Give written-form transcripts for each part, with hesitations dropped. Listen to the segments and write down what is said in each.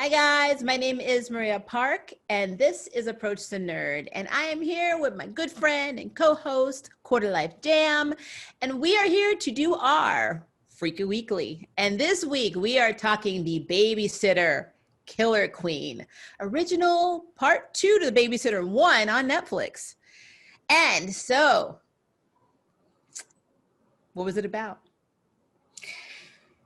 Hi guys, my name is Maria Park, and this is Approach the Nerd. And I am here with my good friend and co-host, Quarter Life Jam, and we are here to do our Freaky Weekly. And this week we are talking the Babysitter Killer Queen, original part 2 to the Babysitter 1 on Netflix. And so, what was it about?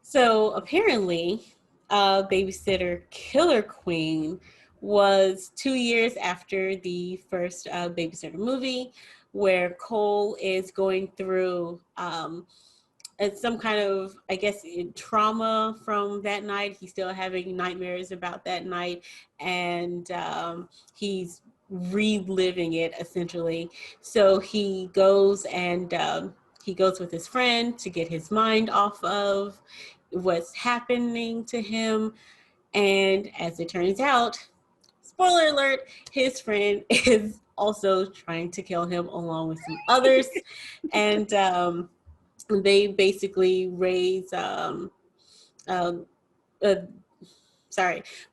So apparently, Babysitter Killer Queen was 2 years after the first Babysitter movie, where Cole is going through some kind of, I guess, trauma from that night. He's still having nightmares about that night, and he's reliving it essentially. So he goes and he goes with his friend to get his mind off of what's happening to him. And as it turns out, spoiler alert, his friend is also trying to kill him along with some others. And they basically raise um, uh,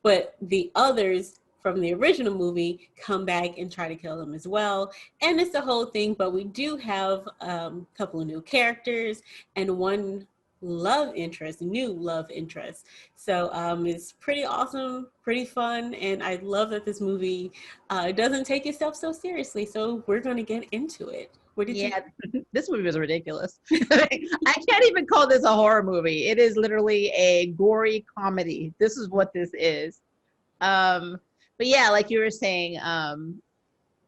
but the others from the original movie come back and try to kill them as well. And it's the whole thing, but we do have a couple of new characters and one new love interest. So it's pretty awesome, pretty fun, and I love that this movie doesn't take itself so seriously. So we're going to get into it. What did you? This movie was ridiculous. I can't even call this a horror movie. It is literally a gory comedy. This is what this is. But yeah, like you were saying,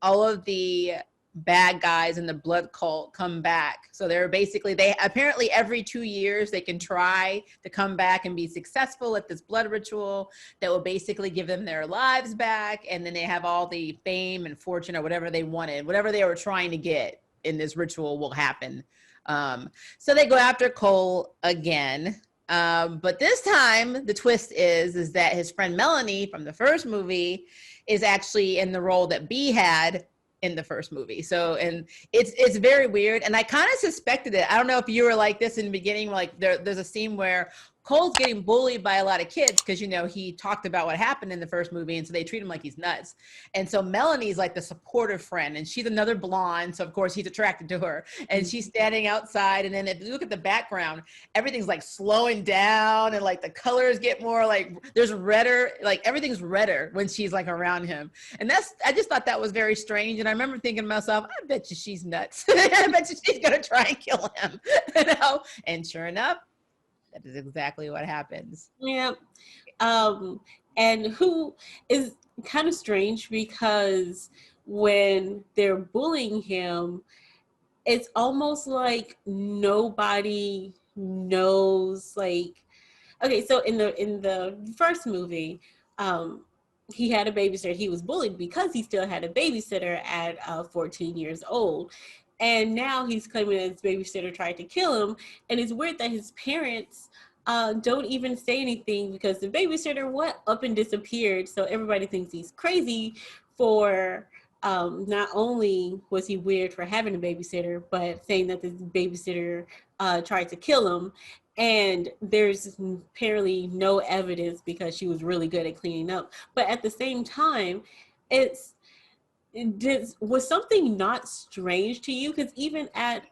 all of the bad guys in the blood cult come back. So they're basically, they apparently every 2 years they can try to come back and be successful at this blood ritual that will basically give them their lives back. And then they have all the fame and fortune or whatever they wanted, whatever they were trying to get in this ritual will happen. So they go after Cole again. But this time the twist is that his friend Melanie from the first movie is actually in the role that B had in the first movie. So, and it's very weird. And I kind of suspected it. I don't know if you were like this in the beginning, like there's a scene where Cole's getting bullied by a lot of kids because, you know, he talked about what happened in the first movie. And so they treat him like he's nuts. And so Melanie's like the supportive friend, and she's another blonde. So of course he's attracted to her, and she's standing outside. And then if you look at the background, everything's like slowing down, and like the colors get more like there's redder, like everything's redder when she's like around him. And I just thought that was very strange. And I remember thinking to myself, I bet you she's nuts. I bet you she's going to try and kill him, you know? And sure enough, that is exactly what happens. Yeah. And who is kind of strange because when they're bullying him, it's almost like nobody knows. Like, okay, so in the first movie, he had a babysitter. He was bullied because he still had a babysitter at 14 years old. And now he's claiming that his babysitter tried to kill him. And it's weird that his parents don't even say anything because the babysitter up and disappeared. So everybody thinks he's crazy for not only was he weird for having a babysitter, but saying that the babysitter tried to kill him. And there's apparently no evidence because she was really good at cleaning up. But at the same time, was something not strange to you? Because even at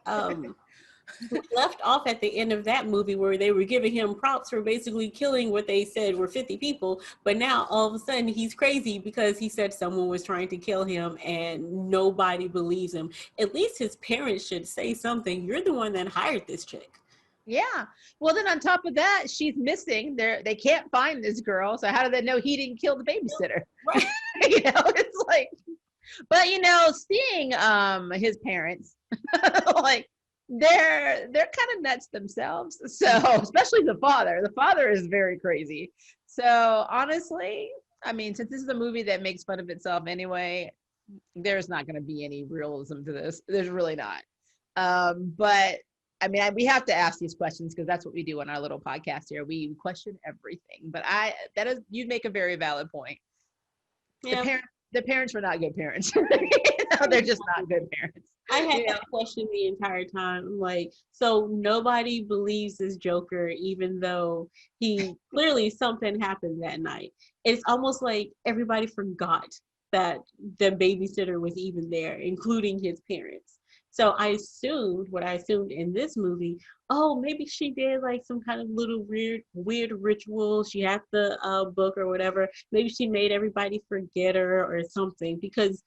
left off at the end of that movie where they were giving him props for basically killing what they said were 50 people, but now all of a sudden he's crazy because he said someone was trying to kill him and nobody believes him. At least his parents should say something. You're the one that hired this chick. Yeah. Well, then on top of that, she's missing. They can't find this girl. So how do they know he didn't kill the babysitter? Right. You know, it's like, but you know, seeing his parents, like they're kind of nuts themselves. So especially the father. The father is very crazy. So honestly, I mean, since this is a movie that makes fun of itself anyway, there's not going to be any realism to this. There's really not. But I mean, we have to ask these questions because that's what we do on our little podcast here. We question everything. But you make a very valid point. Yeah. The parents were not good parents. You know, they're just not good parents. I had Yeah. that question the entire time. I'm like, so nobody believes this Joker, even though he clearly something happened that night. It's almost like everybody forgot that the babysitter was even there, including his parents. So what I assumed in this movie, oh, maybe she did like some kind of little weird ritual. She had the book or whatever. Maybe she made everybody forget her or something because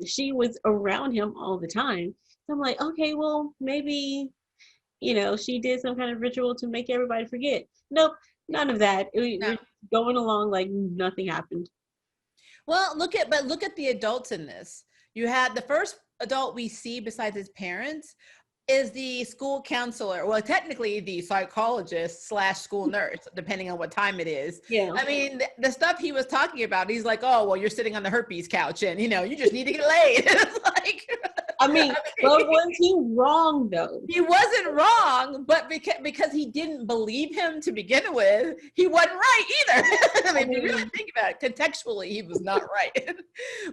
she was around him all the time. So I'm like, okay, well, maybe, she did some kind of ritual to make everybody forget. Nope, none of that. We're going along like nothing happened. Well, look at the adults in this. You had the first adult we see besides his parents is the school counselor. Well, technically the psychologist slash school nurse, depending on what time it is. Yeah. I mean, the stuff he was talking about, he's like, oh, well, you're sitting on the herpes couch and, you just need to get laid. It's like, I mean, but was he wrong though? he wasn't wrong, but because he didn't believe him to begin with, he wasn't right either. I mean, if you really think about it, contextually, he was not right.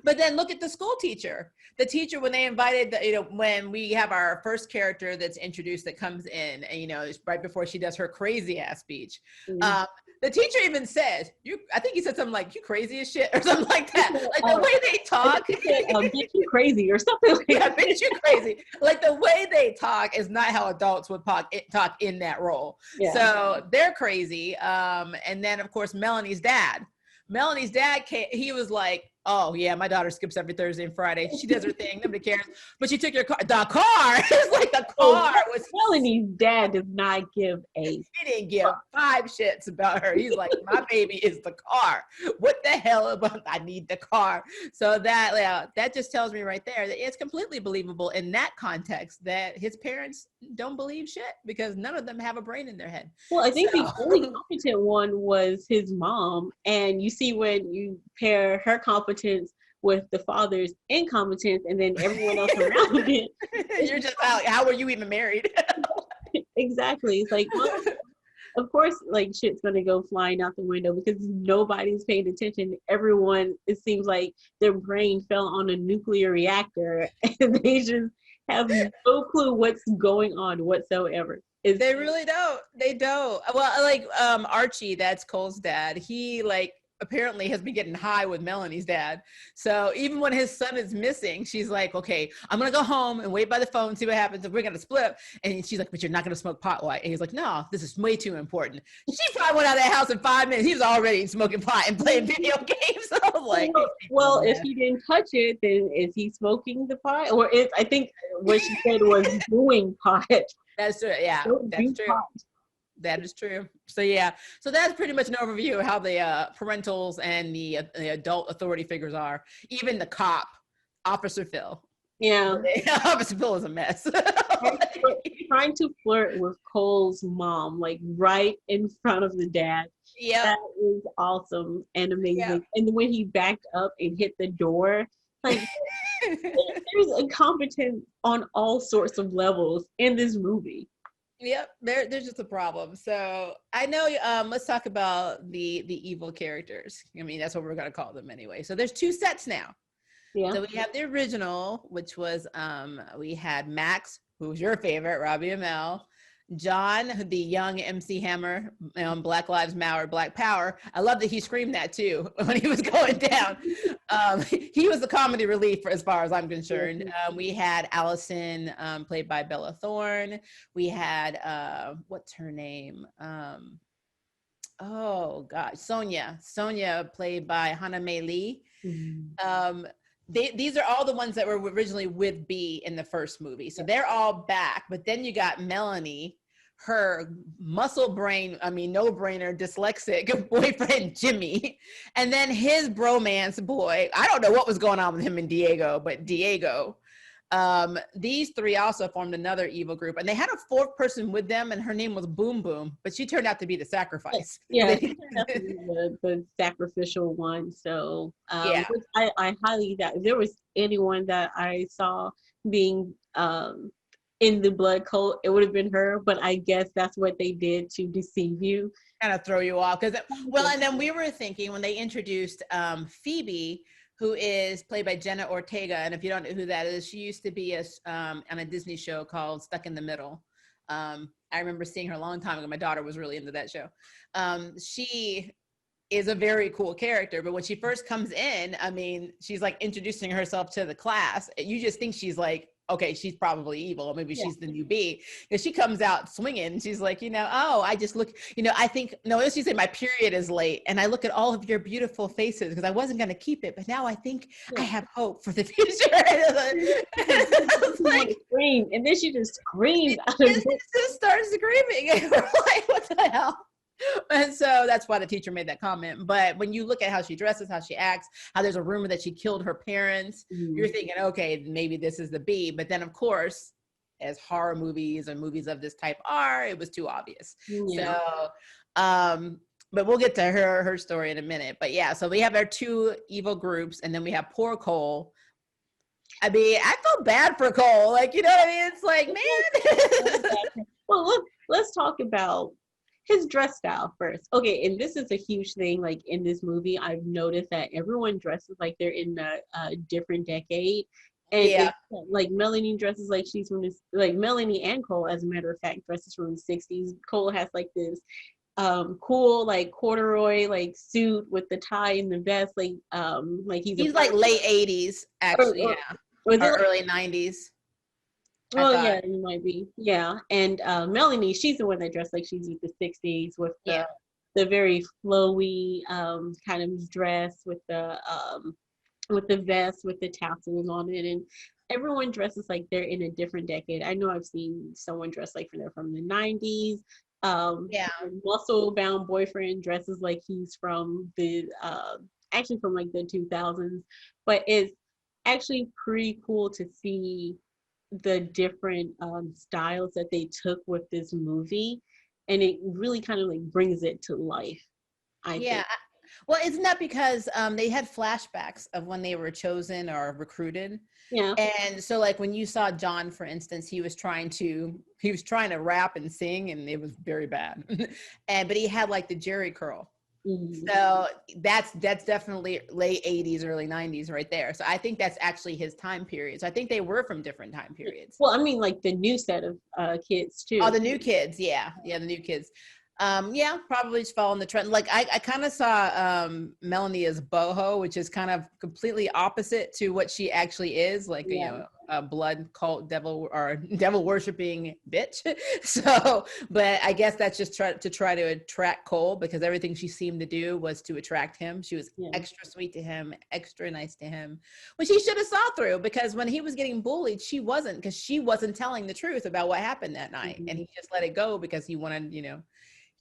But then look at the school teacher. The teacher, when they invited, when we have our first character that's introduced that comes in, and right before she does her crazy ass speech, the teacher even says, I think he said something like, you crazy as shit, or something like that. Like the way they talk. Get you crazy or something like that. Bitch, you crazy. Like the way they talk is not how adults would talk in that role. Yeah. So they're crazy. And then of course, Melanie's dad he was like, oh yeah, my daughter skips every Thursday and Friday. She does her thing, nobody cares. But she took your car. The car. It's like the car was. Melanie's dad does not give he didn't give 5 shits about her. He's like, my baby is the car. What the hell about I need the car? So that just tells me right there that it's completely believable in that context that his parents don't believe shit because none of them have a brain in their head. Well, I think the only competent one was his mom, and you see when you pair her competence with the father's incompetence and then everyone else around it. You're just like, how were you even married? Exactly. It's like, well, of course, like shit's gonna go flying out the window because nobody's paying attention. Everyone, it seems like their brain fell on a nuclear reactor and they just have no clue what's going on whatsoever. They really don't. They don't. Well, like Archie, that's Cole's dad. He apparently has been getting high with Melanie's dad. So even when his son is missing, she's like, okay, I'm going to go home and wait by the phone, see what happens. If we're going to split up. And she's like, but you're not going to smoke pot, right? And he's like, no, this is way too important. She probably went out of that house in 5 minutes. He was already smoking pot and playing video games. So I was like, well, if he didn't touch it, then is he smoking the pot? Or I think what she said was doing pot. That's true. Yeah, that's true. Pot. That is true. So that's pretty much an overview of how the parentals and the adult authority figures are. Even the cop, Officer Phil. Yeah. Officer Phil is a mess. Trying to flirt with Cole's mom, like right in front of the dad. Yeah. That is awesome and amazing. Yep. And when he backed up and hit the door, like there's incompetence on all sorts of levels in this movie. Yep, there's just a problem. So I know. Let's talk about the evil characters. I mean, that's what we're gonna call them anyway. So there's 2 sets now. Yeah. So we have the original, which was we had Max, who's your favorite, Robbie Amell. John, the young MC Hammer, Black Lives Matter, Black Power. I love that he screamed that too when he was going down. He was the comedy relief as far as I'm concerned. We had Allison, played by Bella Thorne. We had, what's her name? Oh gosh, Sonia, played by Hana May Lee. Mm-hmm. These are all the ones that were originally with B in the first movie. So they're all back. But then you got Melanie, her muscle brain, no-brainer, dyslexic boyfriend, Jimmy. And then his bromance boy. I don't know what was going on with him and Diego, but Diego. These 3 also formed another evil group. And they had a 4th person with them, and her name was Boom Boom. But she turned out to be the sacrifice. Yeah, the sacrificial one. So which I highly doubt if there was anyone that I saw being in the blood cult, it would have been her. But I guess that's what they did to deceive you, kind of throw you off. And then we were thinking when they introduced Phoebe, who is played by Jenna Ortega. And if you don't know who that is, she used to be on a Disney show called Stuck in the Middle. I remember seeing her a long time ago. My daughter was really into that show. She is a very cool character, but when she first comes in, I mean, she's like introducing herself to the class. You just think she's like, okay, she's probably evil. Maybe she's the new bee. Because she comes out swinging. She's like, I just look, I think, no, she said, my period is late. And I look at all of your beautiful faces because I wasn't going to keep it. But now I think I have hope for the future. Like, scream. And then she just screams out of it. Just starts screaming. And we're like, what the hell? And so that's why the teacher made that comment. But when you look at how she dresses, how she acts, how there's a rumor that she killed her parents, you're thinking, okay, maybe this is the bee. But then, of course, as horror movies and movies of this type are, it was too obvious. Yeah. So, but we'll get to her story in a minute. But yeah, so we have our two evil groups, and then we have poor Cole. I mean, I feel bad for Cole. Like, you know what I mean? It's like, man. Well, let's talk about his dress style first. Okay, and this is a huge thing. Like in this movie, I've noticed that everyone dresses like they're in a different decade. And like Melanie dresses like she's from this, like Melanie and Cole, as a matter of fact, dresses from the 60s. Cole has like this cool like corduroy like suit with the tie and the vest, like he's like late 80s actually, or early 90s. Oh yeah, it might be. Yeah. And Melanie, she's the one that dressed like she's with the 60s with the very flowy kind of dress with the vest with the tassels on it, and everyone dresses like they're in a different decade. I know I've seen someone dress like they're from the 90s. Muscle bound boyfriend dresses like he's from the actually from like the 2000s, but it's actually pretty cool to see the different styles that they took with this movie, and it really kind of like brings it to life, I think. Well, isn't that because they had flashbacks of when they were chosen or recruited? Yeah. And so like when you saw John, for instance, he was trying to rap and sing, and it was very bad. But he had like the Jerry curl. Mm-hmm. So that's definitely late 80s, early 90s right there. So I think that's actually his time period. So I think they were from different time periods. Well, I mean, like the new set of kids too. Oh, the new kids. Yeah, the new kids. Probably just follow in the trend. Like I kind of saw Melanie as boho, which is kind of completely opposite to what she actually is, like a blood cult devil worshiping bitch. So, but I guess that's just to try to attract Cole, because everything she seemed to do was to attract him. She was extra sweet to him, extra nice to him, which he should have saw through, because when he was getting bullied, she wasn't, because she wasn't telling the truth about what happened that night, and he just let it go because he wanted,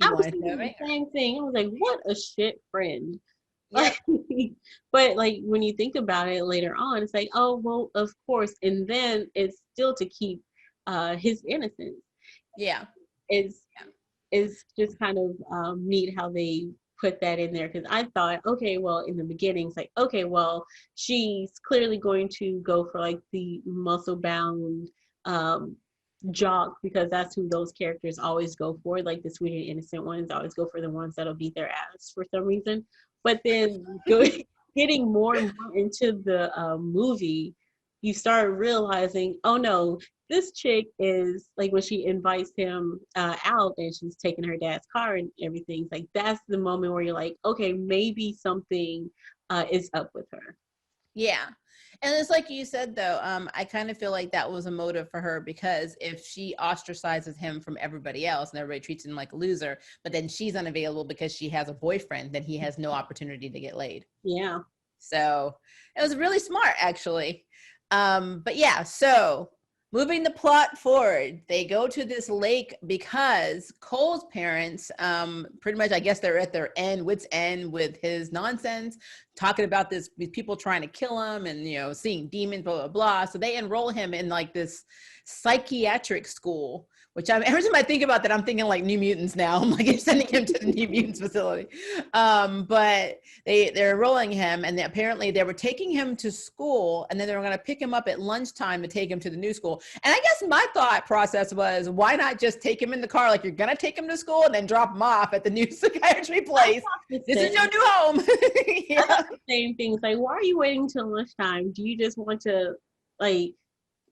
I was thinking the same thing. I was like, what a shit friend. Yeah. But like when you think about it later on, it's like, oh well, of course. And then it's still to keep his innocence. Yeah. It's just kind of neat how they put that in there, because I thought, okay, well, in the beginning, it's like, okay, well, she's clearly going to go for like the muscle bound jock, because that's who those characters always go for, like the sweet and innocent ones always go for the ones that'll beat their ass for some reason. But then getting more and more into the movie, you start realizing, oh no, this chick is like, when she invites him out and she's taking her dad's car and everything, like that's the moment where you're like, okay, maybe something is up with her. Yeah. And it's like you said, though, I kind of feel like that was a motive for her, because if she ostracizes him from everybody else and everybody treats him like a loser, but then she's unavailable because she has a boyfriend, then he has no opportunity to get laid. Yeah. So it was really smart, actually. But yeah, so moving the plot forward, they go to this lake because Cole's parents, pretty much, I guess they're at their wits' end with his nonsense, talking about these people trying to kill him and, seeing demons, blah, blah, blah. So they enroll him in like this psychiatric school, which every time I think about that, I'm thinking like New Mutants now. I'm like, you're sending him to the New Mutants facility. But they're enrolling him, and apparently they were taking him to school, and then they were going to pick him up at lunchtime to take him to the new school. And I guess my thought process was, why not just take him in the car? Like, you're going to take him to school and then drop him off at the new psychiatry place. This is your new home. Yeah. I thought the same things. Like, why are you waiting till lunchtime? Do you just want to, like,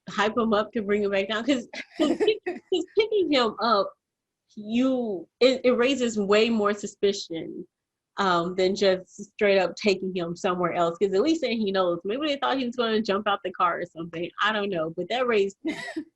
hype him up to bring him back down? Because picking him up, it raises way more suspicion than just straight up taking him somewhere else. Because at least then he knows. Maybe they thought he was going to jump out the car or something. I don't know. But that raised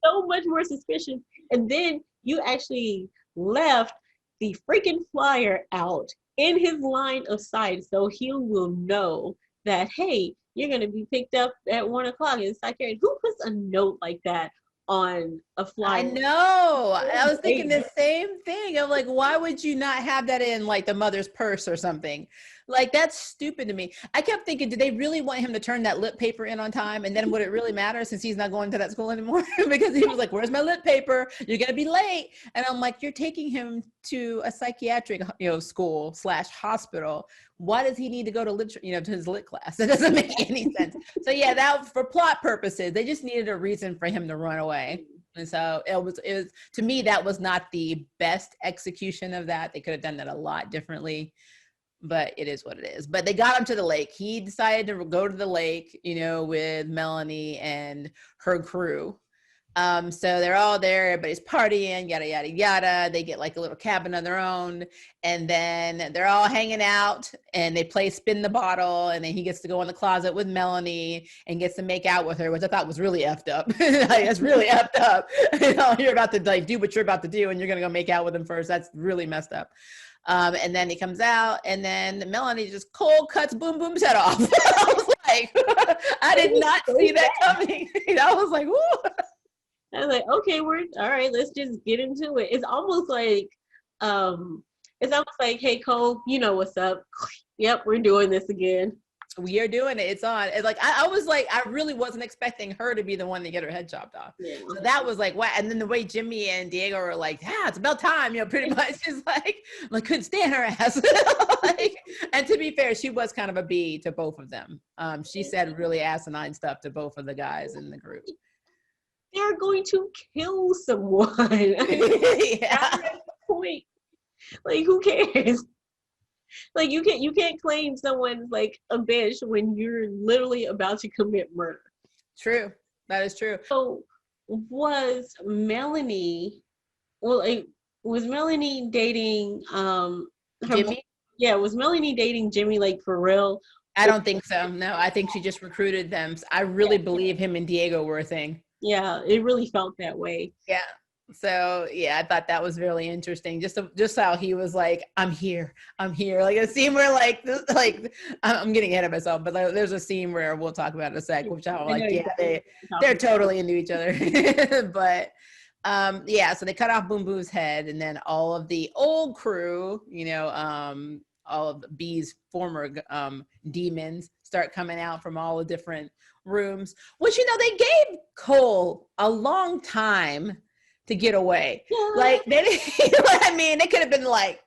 so much more suspicion. And then you actually left the freaking flyer out in his line of sight, so he will know that, hey, you're going to be picked up at 1 o'clock in psychiatry. Who puts a note like that on a flyer? I know. I was thinking the same thing. I'm like, why would you not have that in like the mother's purse or something? Like, that's stupid to me. I kept thinking, did they really want him to turn that lip paper in on time? And then would it really matter since he's not going to that school anymore? Because he was like, where's my lip paper? You're going to be late. And I'm like, you're taking him to a psychiatric, school / hospital. Why does he need to go to to his lit class? That doesn't make any sense. So yeah, that for plot purposes, they just needed a reason for him to run away. And so it was to me, that was not the best execution of that. They could have done that a lot differently, but it is what it is. But they got him to the lake. He decided to go to the lake, with Melanie and her crew. So they're all there, everybody's partying, yada, yada, yada. They get like a little cabin of their own, and then they're all hanging out and they play spin the bottle, and then he gets to go in the closet with Melanie and gets to make out with her, which I thought was really effed up. That's really effed up. You're about to like do what you're about to do and you're going to go make out with him first. That's really messed up. And then he comes out, and then Melanie just cold cuts Boom Boom's head off. I was like, I did not see that coming. I was like, whoo. I was like, okay, all right, let's just get into it. It's almost like, hey, Cole, you know what's up. Yep, we're doing this again. We are doing it. It's on. It's like, I was like, I really wasn't expecting her to be the one to get her head chopped off. Yeah. So that was like, wow. And then the way Jimmy and Diego were like, yeah, it's about time, pretty much just like couldn't stand her ass. And to be fair, she was kind of a B to both of them. She said really asinine stuff to both of the guys in the group. They're going to kill someone. Yeah. Point. Like, who cares? Like, you can't claim someone's like a bitch when you're literally about to commit murder. True. That is true. So was Melanie dating Jimmy? Yeah, was Melanie dating Jimmy like for real? I don't think so. No, I think she just recruited them. I really believe him and Diego were a thing. Yeah, it really felt that way. Yeah. So yeah, I thought that was really interesting. Just how he was like, I'm here. Like a scene where I'm getting ahead of myself, but there's a scene where we'll talk about in a sec, which I'm like, yeah, they're totally into each other. But so they cut off Boom Boom's head, and then all of the old crew, all of B's former demons start coming out from all the different rooms, which they gave Cole a long time to get away. Yeah. Like, they didn't, they could have been like,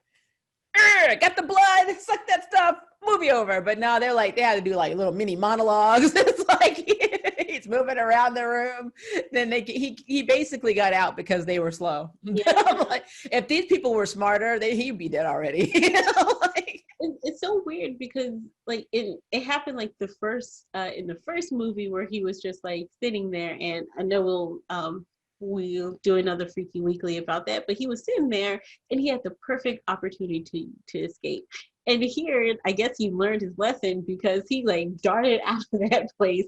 got the blood, suck that stuff, movie over. But no, they had to do like little mini monologues. It's like he's moving around the room. Then he basically got out because they were slow. Yeah. I'm like, if these people were smarter, he'd be dead already. It's so weird because like it happened like the first in the first movie where he was just like sitting there, and I know we'll do another Freaky Weekly about that, but he was sitting there and he had the perfect opportunity to escape. And here, I guess he learned his lesson because he like darted out of that place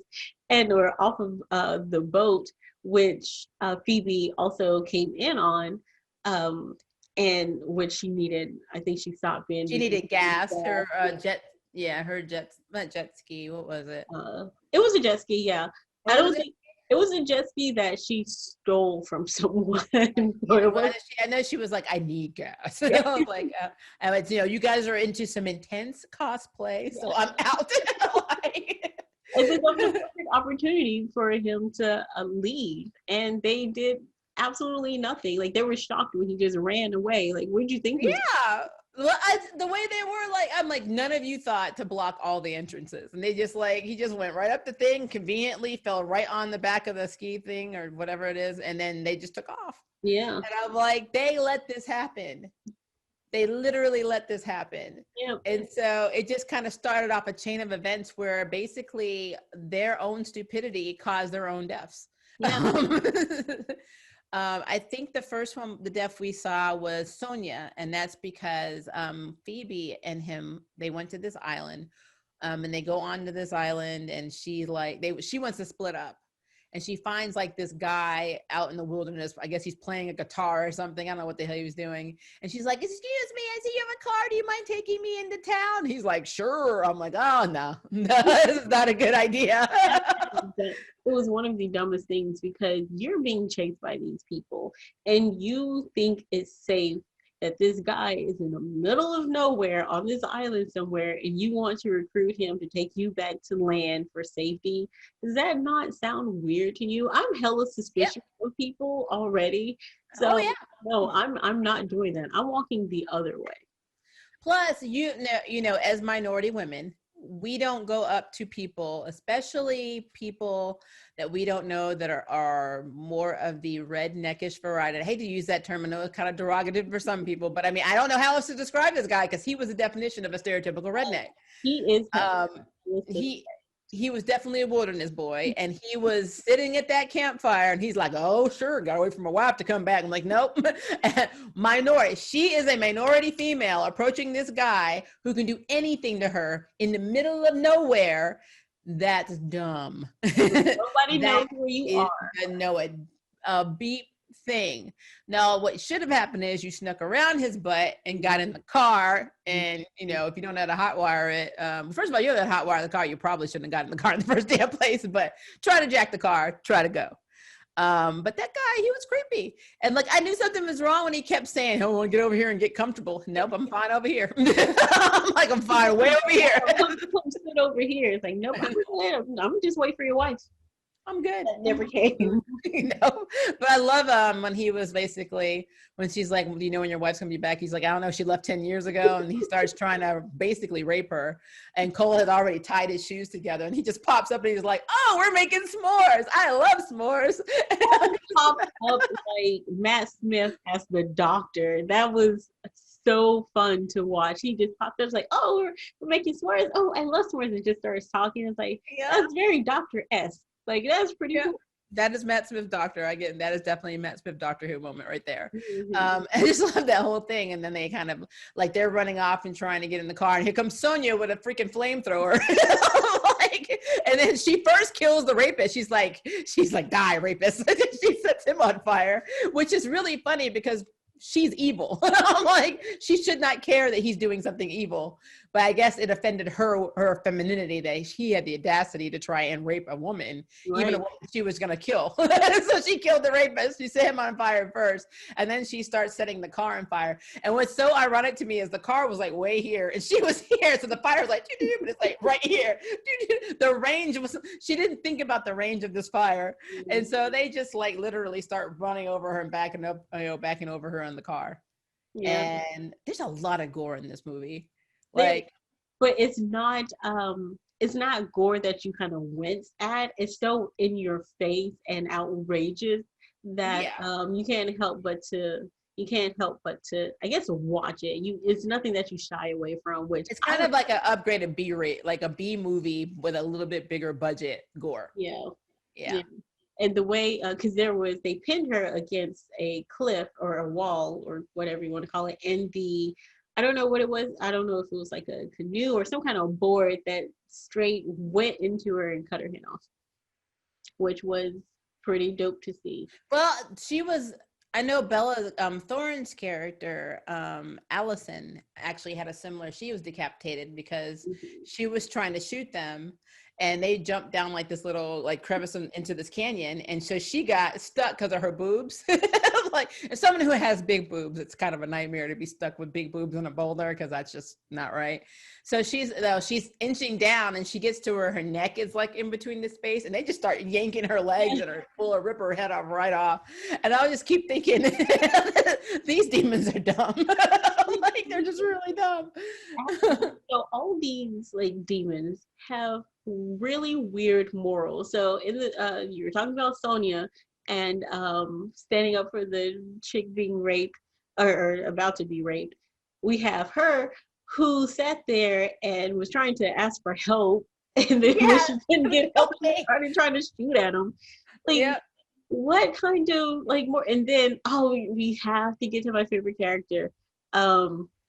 and were off of the boat, which Phoebe also came in on. And which she needed, I think she stopped in. She needed gas. Her jet ski. What was it? It was a jet ski. Yeah, it was a jet ski that she stole from someone. I know she was like, I need gas. I was like, you guys are into some intense cosplay, so I'm out. It was a perfect opportunity for him to leave, and they did absolutely nothing. Like they were shocked when he just ran away. Like, where'd you think? Yeah. Well, the way they were like, I'm like, none of you thought to block all the entrances. And they just like, he just went right up the thing, conveniently fell right on the back of the ski thing or whatever it is. And then they just took off. Yeah. And I'm like, they let this happen. They literally let this happen. Yeah. And so it just kind of started off a chain of events where basically their own stupidity caused their own deaths. Yeah. I think the first one, the death we saw was Sonia, and that's because Phoebe and him, they went to this island, and they go onto this island, and she wants to split up, and she finds like this guy out in the wilderness. I guess he's playing a guitar or something. I don't know what the hell he was doing. And she's like, "Excuse me, I see you have a car. Do you mind taking me into town?" He's like, "Sure." I'm like, "Oh no, this is not a good idea." It was one of the dumbest things because you're being chased by these people and you think it's safe that this guy is in the middle of nowhere on this island somewhere and you want to recruit him to take you back to land for safety. Does that not sound weird to you? I'm hella suspicious of people already. So no, I'm not doing that. I'm walking the other way. Plus, you know, as minority women, we don't go up to people, especially people that we don't know that are more of the redneckish variety. I hate to use that term. I know it's kind of derogative for some people, but I mean, I don't know how else to describe this guy because he was the definition of a stereotypical redneck. He is. He was definitely a wilderness boy, and he was sitting at that campfire, and he's like, "Oh, sure, got away from my wife to come back." I'm like, "Nope." Minority. She is a minority female approaching this guy who can do anything to her in the middle of nowhere. That's dumb. Nobody knows where you are. A beep thing. No, what should have happened is you snuck around his butt and got in the car. And, you know, if you don't know how to hotwire it, first of all, you know how to hotwire the car. You probably shouldn't have gotten in the car in the first damn place, but try to jack the car, try to go. But that guy, he was creepy. And like, I knew something was wrong when he kept saying, "I want to get over here and get comfortable." Nope, I'm fine over here. I'm like, I'm fine way over here. Come sit over here. It's like, nope, I'm just wait for your wife. I'm good. That never came. You know, but I love when he was basically, when she's like, "Do you know when your wife's gonna be back?" He's like, "I don't know, she left 10 years ago." And he starts trying to basically rape her, and Cole had already tied his shoes together, and he just pops up and he's like, "Oh, we're making s'mores. I love s'mores." Popped up like Matt Smith as the doctor. That was so fun to watch. He just popped up like, "Oh, we're making s'mores. Oh, I love s'mores," and just starts talking. It's like, that's very Dr.-esque. Like, that's pretty cool. That is Matt Smith Doctor. That is definitely a Matt Smith Doctor Who moment right there. I just love that whole thing. And then they kind of like, they're running off and trying to get in the car, and here comes Sonia with a freaking flamethrower. And then she first kills the rapist. She's like, "Die, rapist." She sets him on fire, which is really funny because she's evil. I'm like, she should not care that he's doing something evil. But I guess it offended her femininity that he had the audacity to try and rape a woman, even a woman she was going to kill. So she killed the rapist. She set him on fire first, and then she starts setting the car on fire. And what's so ironic to me is the car was like way here, and she was here. So the fire was like, but it's like right here. The range was, she didn't think about the range of this fire. And so they just like literally start running over her and backing over her in the car. Yeah. And there's a lot of gore in this movie. Like, but it's not gore that you kind of wince at. It's so in your face and outrageous that you can't help but to I guess watch it. It's nothing that you shy away from, which it's kind of like an upgraded B rate, like a B movie with a little bit bigger budget gore. Yeah. And the way, because they pinned her against a cliff or a wall or whatever you want to call it, and I don't know what it was. I don't know if it was like a canoe or some kind of board that straight went into her and cut her head off, which was pretty dope to see. Well, I know Bella Thorne's character, Allison, actually had a similar, she was decapitated because she was trying to shoot them. and they jumped down like this little like crevice into this canyon, and so she got stuck because of her boobs. Like, as someone who has big boobs, it's kind of a nightmare to be stuck with big boobs on a boulder, because that's just not right. So she's inching down, and she gets to where her neck is like in between the space, and they just start yanking her legs and her pull her rip her head off right off. And I'll just keep thinking, these demons are dumb. Like, they're just really dumb. So all these like demons have really weird morals. So in the you were talking about Sonia and standing up for the chick being raped or about to be raped. We have her who sat there and was trying to ask for help, and then when she couldn't get help, she started trying to shoot at him. Like, what kind of like more? And then we have to get to my favorite character.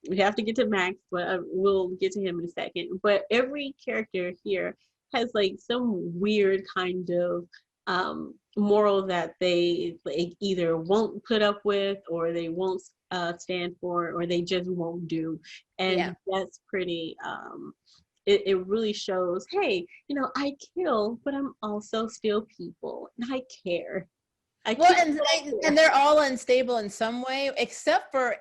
We have to get to Max, but we'll get to him in a second. But every character here has like some weird kind of moral that they like either won't put up with, or they won't stand for, or they just won't do. And that's pretty it really shows, hey, I kill, but I'm also still people, and I care. And they're all unstable in some way, except for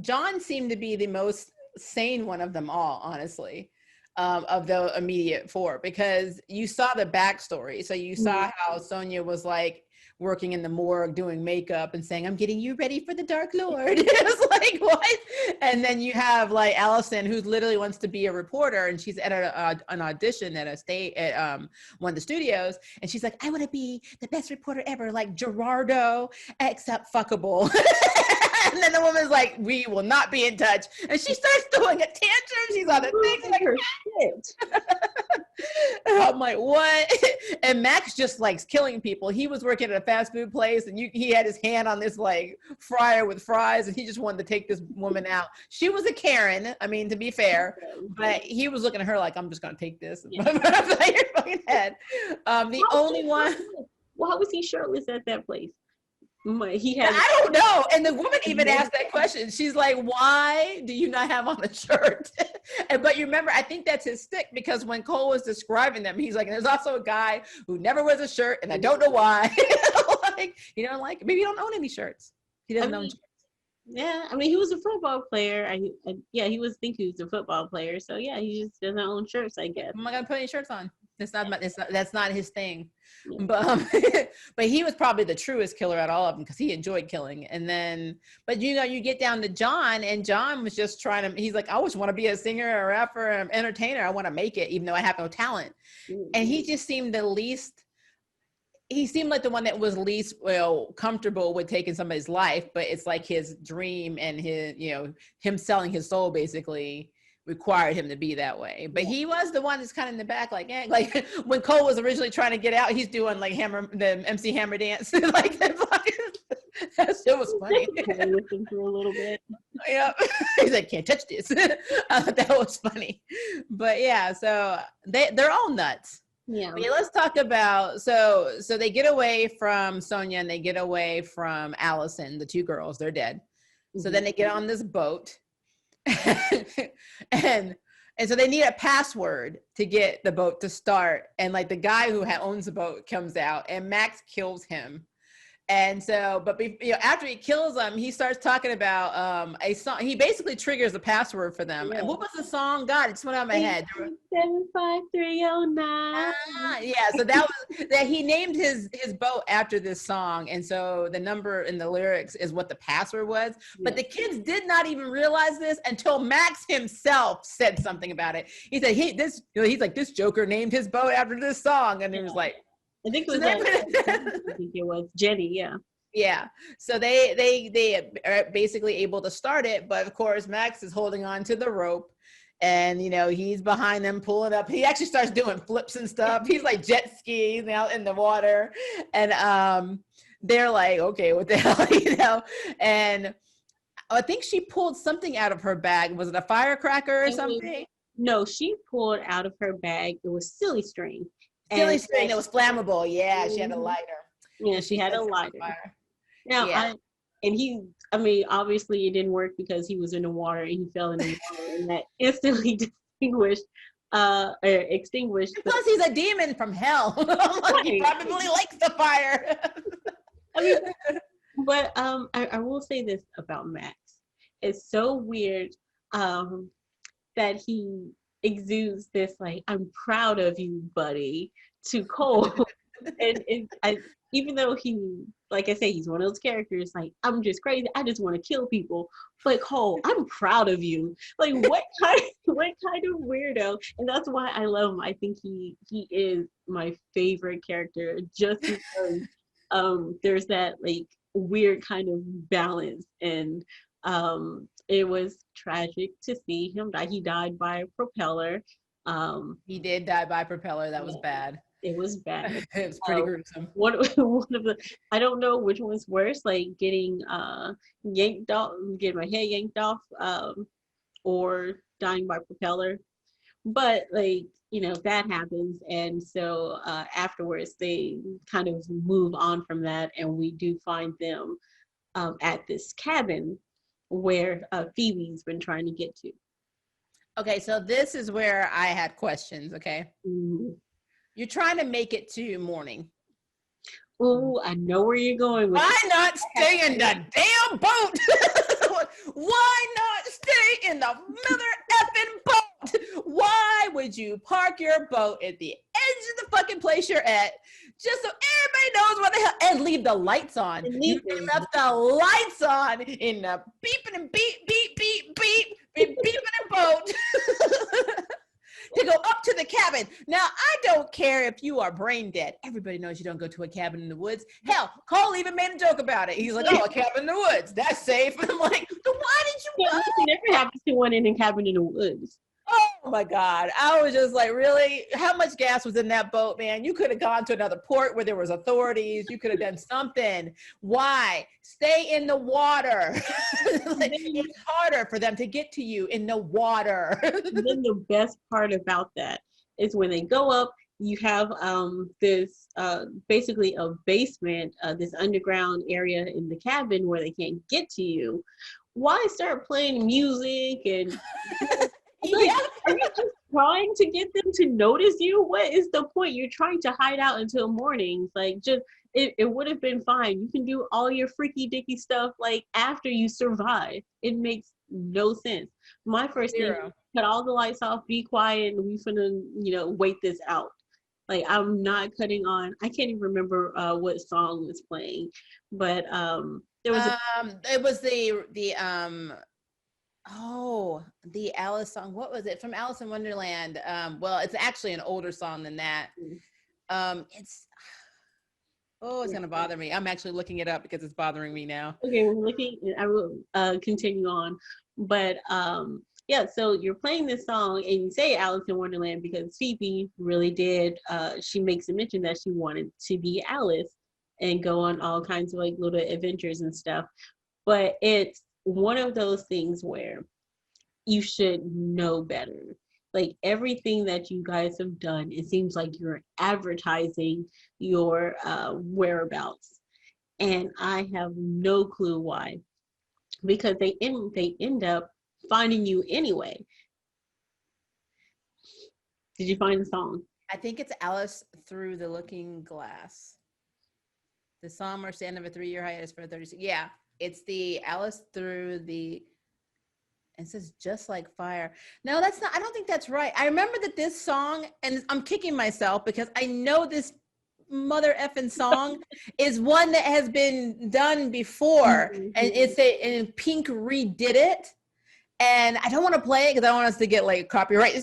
John seemed to be the most sane one of them all, honestly, of the immediate four, because you saw the backstory. So you saw how Sonia was like working in the morgue doing makeup and saying, I'm getting you ready for the Dark Lord. It's like, what? And then you have like Allison, who literally wants to be a reporter, and she's at an audition at one of the studios, and she's like, I want to be the best reporter ever, like Gerardo, except fuckable. And then the woman's like, we will not be in touch. And she starts throwing a tantrum. She's on the thing. Like, shit. I'm like, what? And Max just likes killing people. He was working at a fast food place, and he had his hand on this like fryer with fries, and he just wanted to take this woman out. She was a Karen, I mean, to be fair, but he was looking at her like, I'm just going to take this. Your fucking head. The only one. Why was he shirtless at that place? I don't know. And the woman even asked that question. She's like, why do you not have on a shirt? But you remember, I think that's his stick, because when Cole was describing them, he's like, there's also a guy who never wears a shirt, and I don't know why. Like, you don't like, maybe you don't own any shirts. He doesn't own shirts. Yeah, I mean, he was a football player. He was a football player. So yeah, he just doesn't own shirts, I guess. I'm not gonna put any shirts on. That's not his thing. But but he was probably the truest killer out of all of them, because he enjoyed killing. And then, but you get down to John, and John was just trying to. He's like, I always want to be a singer, a rapper, an entertainer. I want to make it, even though I have no talent. And he just seemed the least. He seemed like the one that was least comfortable with taking somebody's life, but it's like his dream and his him selling his soul basically required him to be that way. But he was the one that's kind of in the back, like when Cole was originally trying to get out, he's doing like the MC Hammer dance. Like that shit was funny. With him for a little bit. Yeah, he's like, can't touch this. I thought that was funny. But yeah, so they're all nuts. Yeah. But let's talk about so they get away from Sonia, and they get away from Allison, the two girls. They're dead. So then they get on this boat. and so they need a password to get the boat to start, and like the guy who owns the boat comes out, and Max kills him. And so, but after he kills them, he starts talking about a song. He basically triggers a password for them. And what was the song? God, it just went out of my head. 75309. Yeah, so that he named his boat after this song, and so the number in the lyrics is what the password was. But the kids did not even realize this until Max himself said something about it. He said he's like, this Joker named his boat after this song, and he was like. I think it was I think it was Jenny, yeah. Yeah. So they are basically able to start it, but of course Max is holding on to the rope, and he's behind them pulling up. He actually starts doing flips and stuff. He's like jet skiing out in the water, and they're like, okay, what the hell, and I think she pulled something out of her bag. Was it a firecracker or something? No, she pulled out of her bag. It was silly string. Silly string that was flammable. Yeah, she had a lighter. Yeah, she had a lighter. Now, obviously it didn't work because he was in the water and he fell in the water, and that instantly distinguished extinguished. Plus, he's a demon from hell. I'm like, he probably likes the fire. I mean, but I will say this about Max. It's so weird that he exudes this like, I'm proud of you, buddy, to Cole. Even though he, like I say, he's one of those characters, like, I'm just crazy, I just want to kill people. But Cole, I'm proud of you. Like, what kind of weirdo? And that's why I love him. I think he is my favorite character, just because there's that like weird kind of balance. And it was tragic to see him die. He died by a propeller. He did die by propeller. That was bad. It was bad. It was pretty gruesome. One of the, I don't know which one's worse, like getting yanked off, getting my head yanked off, or dying by propeller. But like, you know, that happens. And so afterwards they kind of move on from that, and we do find them at this cabin where Phoebe's been trying to get to. Okay, so this is where I had questions, okay? Mm-hmm. You're trying to make it to morning. Oh, I know where you're going with Why not stay in the damn boat? Why not stay in the mother effing boat? Why would you park your boat at the edge of the fucking place you're at just so everybody knows what the hell, and leave the lights on? You left the lights on in the beeping and beep, beep, beep, beep, beep, beeping boat. To go up to the cabin. Now, I don't care if you are brain dead. Everybody knows you don't go to a cabin in the woods. Hell, Cole even made a joke about it. He's like, oh, a cabin in the woods. That's safe. And I'm like, so why did you go? Nothing ever happens to one in a cabin in the woods. Oh my God. I was just like, really? How much gas was in that boat, man? You could have gone to another port where there was authorities. You could have done something. Why? Stay in the water. Like, it's harder for them to get to you in the water. And then the best part about that is when they go up, you have this basically a basement, this underground area in the cabin where they can't get to you. Why start playing music and Yeah. are you just trying to get them to notice you? What is the point? You're trying to hide out until mornings. Like, just it would have been fine. You can do all your freaky dicky stuff like after you survive. It makes no sense. My first thing, cut all the lights off, be quiet, and we finna, wait this out. Like, I'm not cutting on. I can't even remember what song was playing, but there was it was the Alice song. What was it? From Alice in Wonderland. Well, it's actually an older song than that. It's gonna bother me. I'm actually looking it up because it's bothering me now. Okay, we're looking. I will continue on, but yeah. So you're playing this song, and you say Alice in Wonderland because Phoebe really did. She makes a mention that she wanted to be Alice and go on all kinds of like little adventures and stuff. But it's one of those things where you should know better. Like, everything that you guys have done, it seems like you're advertising your whereabouts, and I have no clue why, because they end up finding you anyway. Did you find the song? I think it's Alice Through the Looking Glass. The song we're standing of a 3-year hiatus for 36. Yeah, it's the Alice Through the. It says Just Like Fire. No, that's not. I don't think that's right. I remember that this song, and I'm kicking myself because I know this mother effing song is one that has been done before, and and Pink redid it. And I don't want to play it because I don't want us to get like copyright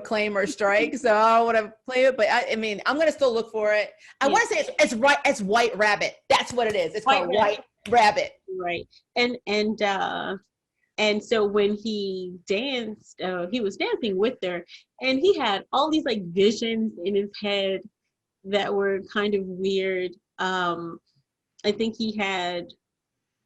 claim or strike. So I don't want to play it, but I mean, I'm gonna still look for it. I want to say it's right. It's White Rabbit. That's what it is. It's called White Rabbit. Right. And so when he danced, he was dancing with her, and he had all these like visions in his head that were kind of weird. I think he had.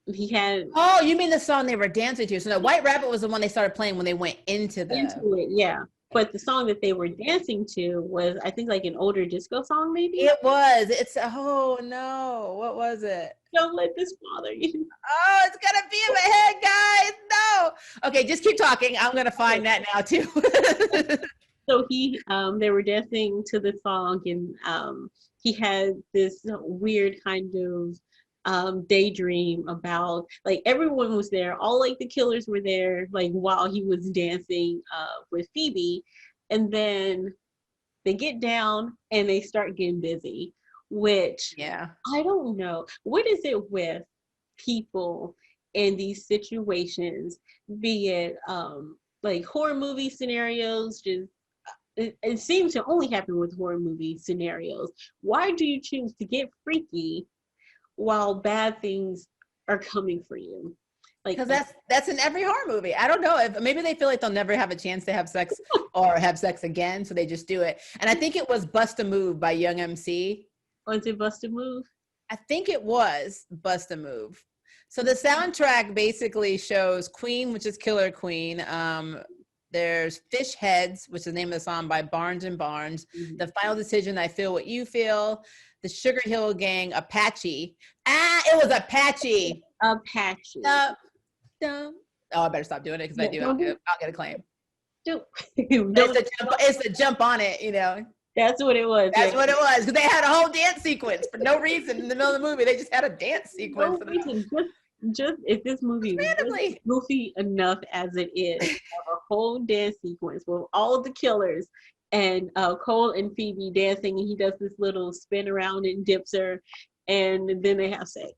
Oh, you mean the song they were dancing to? So the White Rabbit was the one they started playing when they went into it, yeah. But the song that they were dancing to was, I think, like an older disco song, maybe. It was. It's oh no, what was it? Don't let this bother you. Oh, it's gonna be in my head, guys. No. Okay, just keep talking. I'm gonna find that now too. So they were dancing to the song, and he had this weird kind of daydream about, like, everyone was there, all like the killers were there, like while he was dancing with Phoebe, and then they get down and they start getting busy, which Yeah. I don't know. What is it with people in these situations, be it like horror movie scenarios, just it seems to only happen with horror movie scenarios. Why do you choose to get freaky while bad things are coming for you? Like, Because that's in every horror movie. I don't know if maybe they feel like they'll never have a chance to have sex or have sex again, so they just do it. And I think it was "Bust a Move" by Young MC. was it Bust a Move? I think it was "Bust a Move." So the soundtrack basically shows Queen, which is Killer Queen. There's Fish Heads, which is the name of the song by Barnes and Barnes. Mm-hmm. The Final Decision, I Feel What You Feel. The Sugar Hill Gang, Apache. It was Apache. Apache. Oh, I better stop doing it because I do. I'll get a claim. It's It's the jump on it, That's what it was. That's what it was, because they had a whole dance sequence for no reason in the middle of the movie. They just had a dance sequence. No reason. Just if this movie was goofy enough as it is, have a whole dance sequence with all the killers and Cole and Phoebe dancing, and he does this little spin around and dips her, and then they have sex.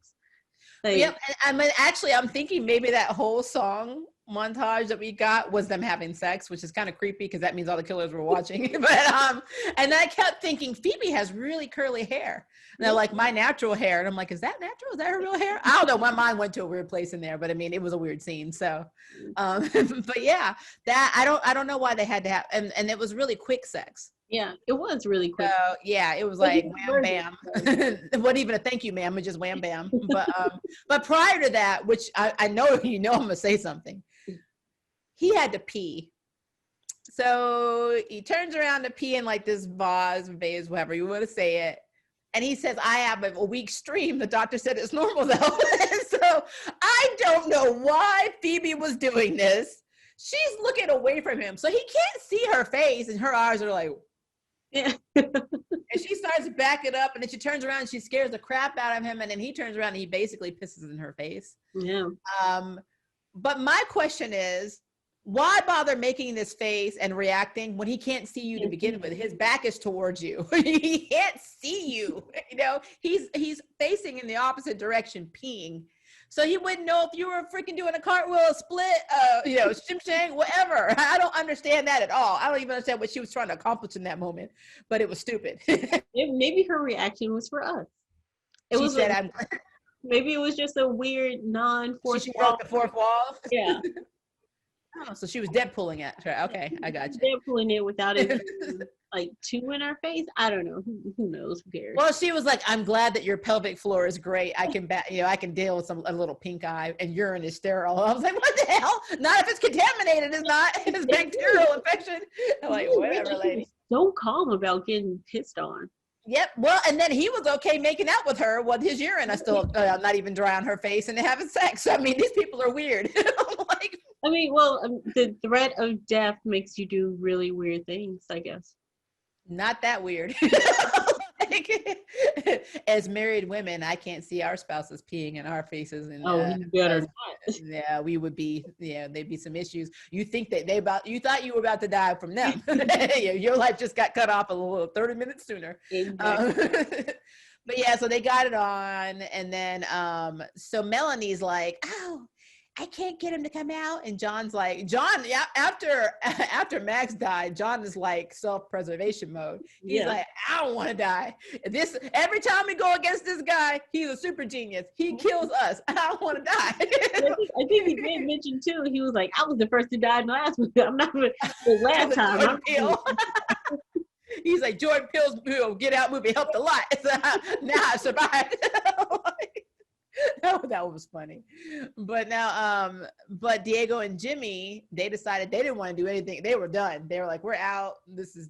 Like, yep. I mean, actually, I'm thinking maybe that whole song montage that we got was them having sex, which is kind of creepy because that means all the killers were watching. But and I kept thinking Phoebe has really curly hair. And they're like, my natural hair, and I'm like, is that natural? Is that her real hair? I don't know. My mind went to a weird place in there, but I mean, it was a weird scene. So, but yeah, that I don't know why they had to have, and it was really quick sex. Yeah, it was really quick. So yeah, it was like wham bam. It wasn't even a thank you, ma'am. It was just wham bam. But prior to that, which I know I'm gonna say something. He had to pee. So he turns around to pee in like this vase, whatever you want to say it. And he says, I have a weak stream. The doctor said it's normal though. And so I don't know why Phoebe was doing this. She's looking away from him. So he can't see her face, and her eyes are like, yeah. And she starts to back it up, and then she turns around and she scares the crap out of him, and then he turns around and he basically pisses in her face. Yeah. But my question is, why bother making this face and reacting when he can't see you to begin with? His back is towards you. He can't see you. He's facing in the opposite direction, peeing. So he wouldn't know if you were freaking doing a cartwheel, a split, shim-shang, whatever. I don't understand that at all. I don't even understand what she was trying to accomplish in that moment, but it was stupid. Maybe her reaction was for us. Maybe it was just a weird non-fourth she wall. broke the fourth wall. Yeah. Oh, so she was Deadpooling it. Okay, I got you. Deadpooling it without it like two in her face. I don't know. Who knows? Who cares? Well, she was like, "I'm glad that your pelvic floor is great. I can I can deal with a little pink eye, and urine is sterile." I was like, "What the hell? Not if it's contaminated. It's not. It's bacterial infection." I'm like, whatever, lady. So calm about getting pissed on. Yep. Well, and then he was okay making out with her with his urine. I still not even dry on her face, and they're having sex. So, I mean, these people are weird. Like, I mean, well, the threat of death makes you do really weird things, I guess. Not that weird. Like, as married women, I can't see our spouses peeing in our faces. And you better not. Yeah, we would be. Yeah, there'd be some issues. You think that you thought you were about to die from them. Your life just got cut off a little 30 minutes sooner. Exactly. But yeah, so they got it on, and then so Melanie's like, oh, I can't get him to come out. And John's like, yeah, after Max died, John is like self-preservation mode. He's like, I don't want to die. Every time we go against this guy, he's a super genius. He kills us. I don't want to die. I think he did mention too. He was like, I was the first to die in the last movie. I'm not the last time. He's like, Jordan Peele's Get Out movie helped a lot. Now I survived. That was funny. But now, but Diego and Jimmy, they decided they didn't want to do anything. They were done. They were like, we're out. This is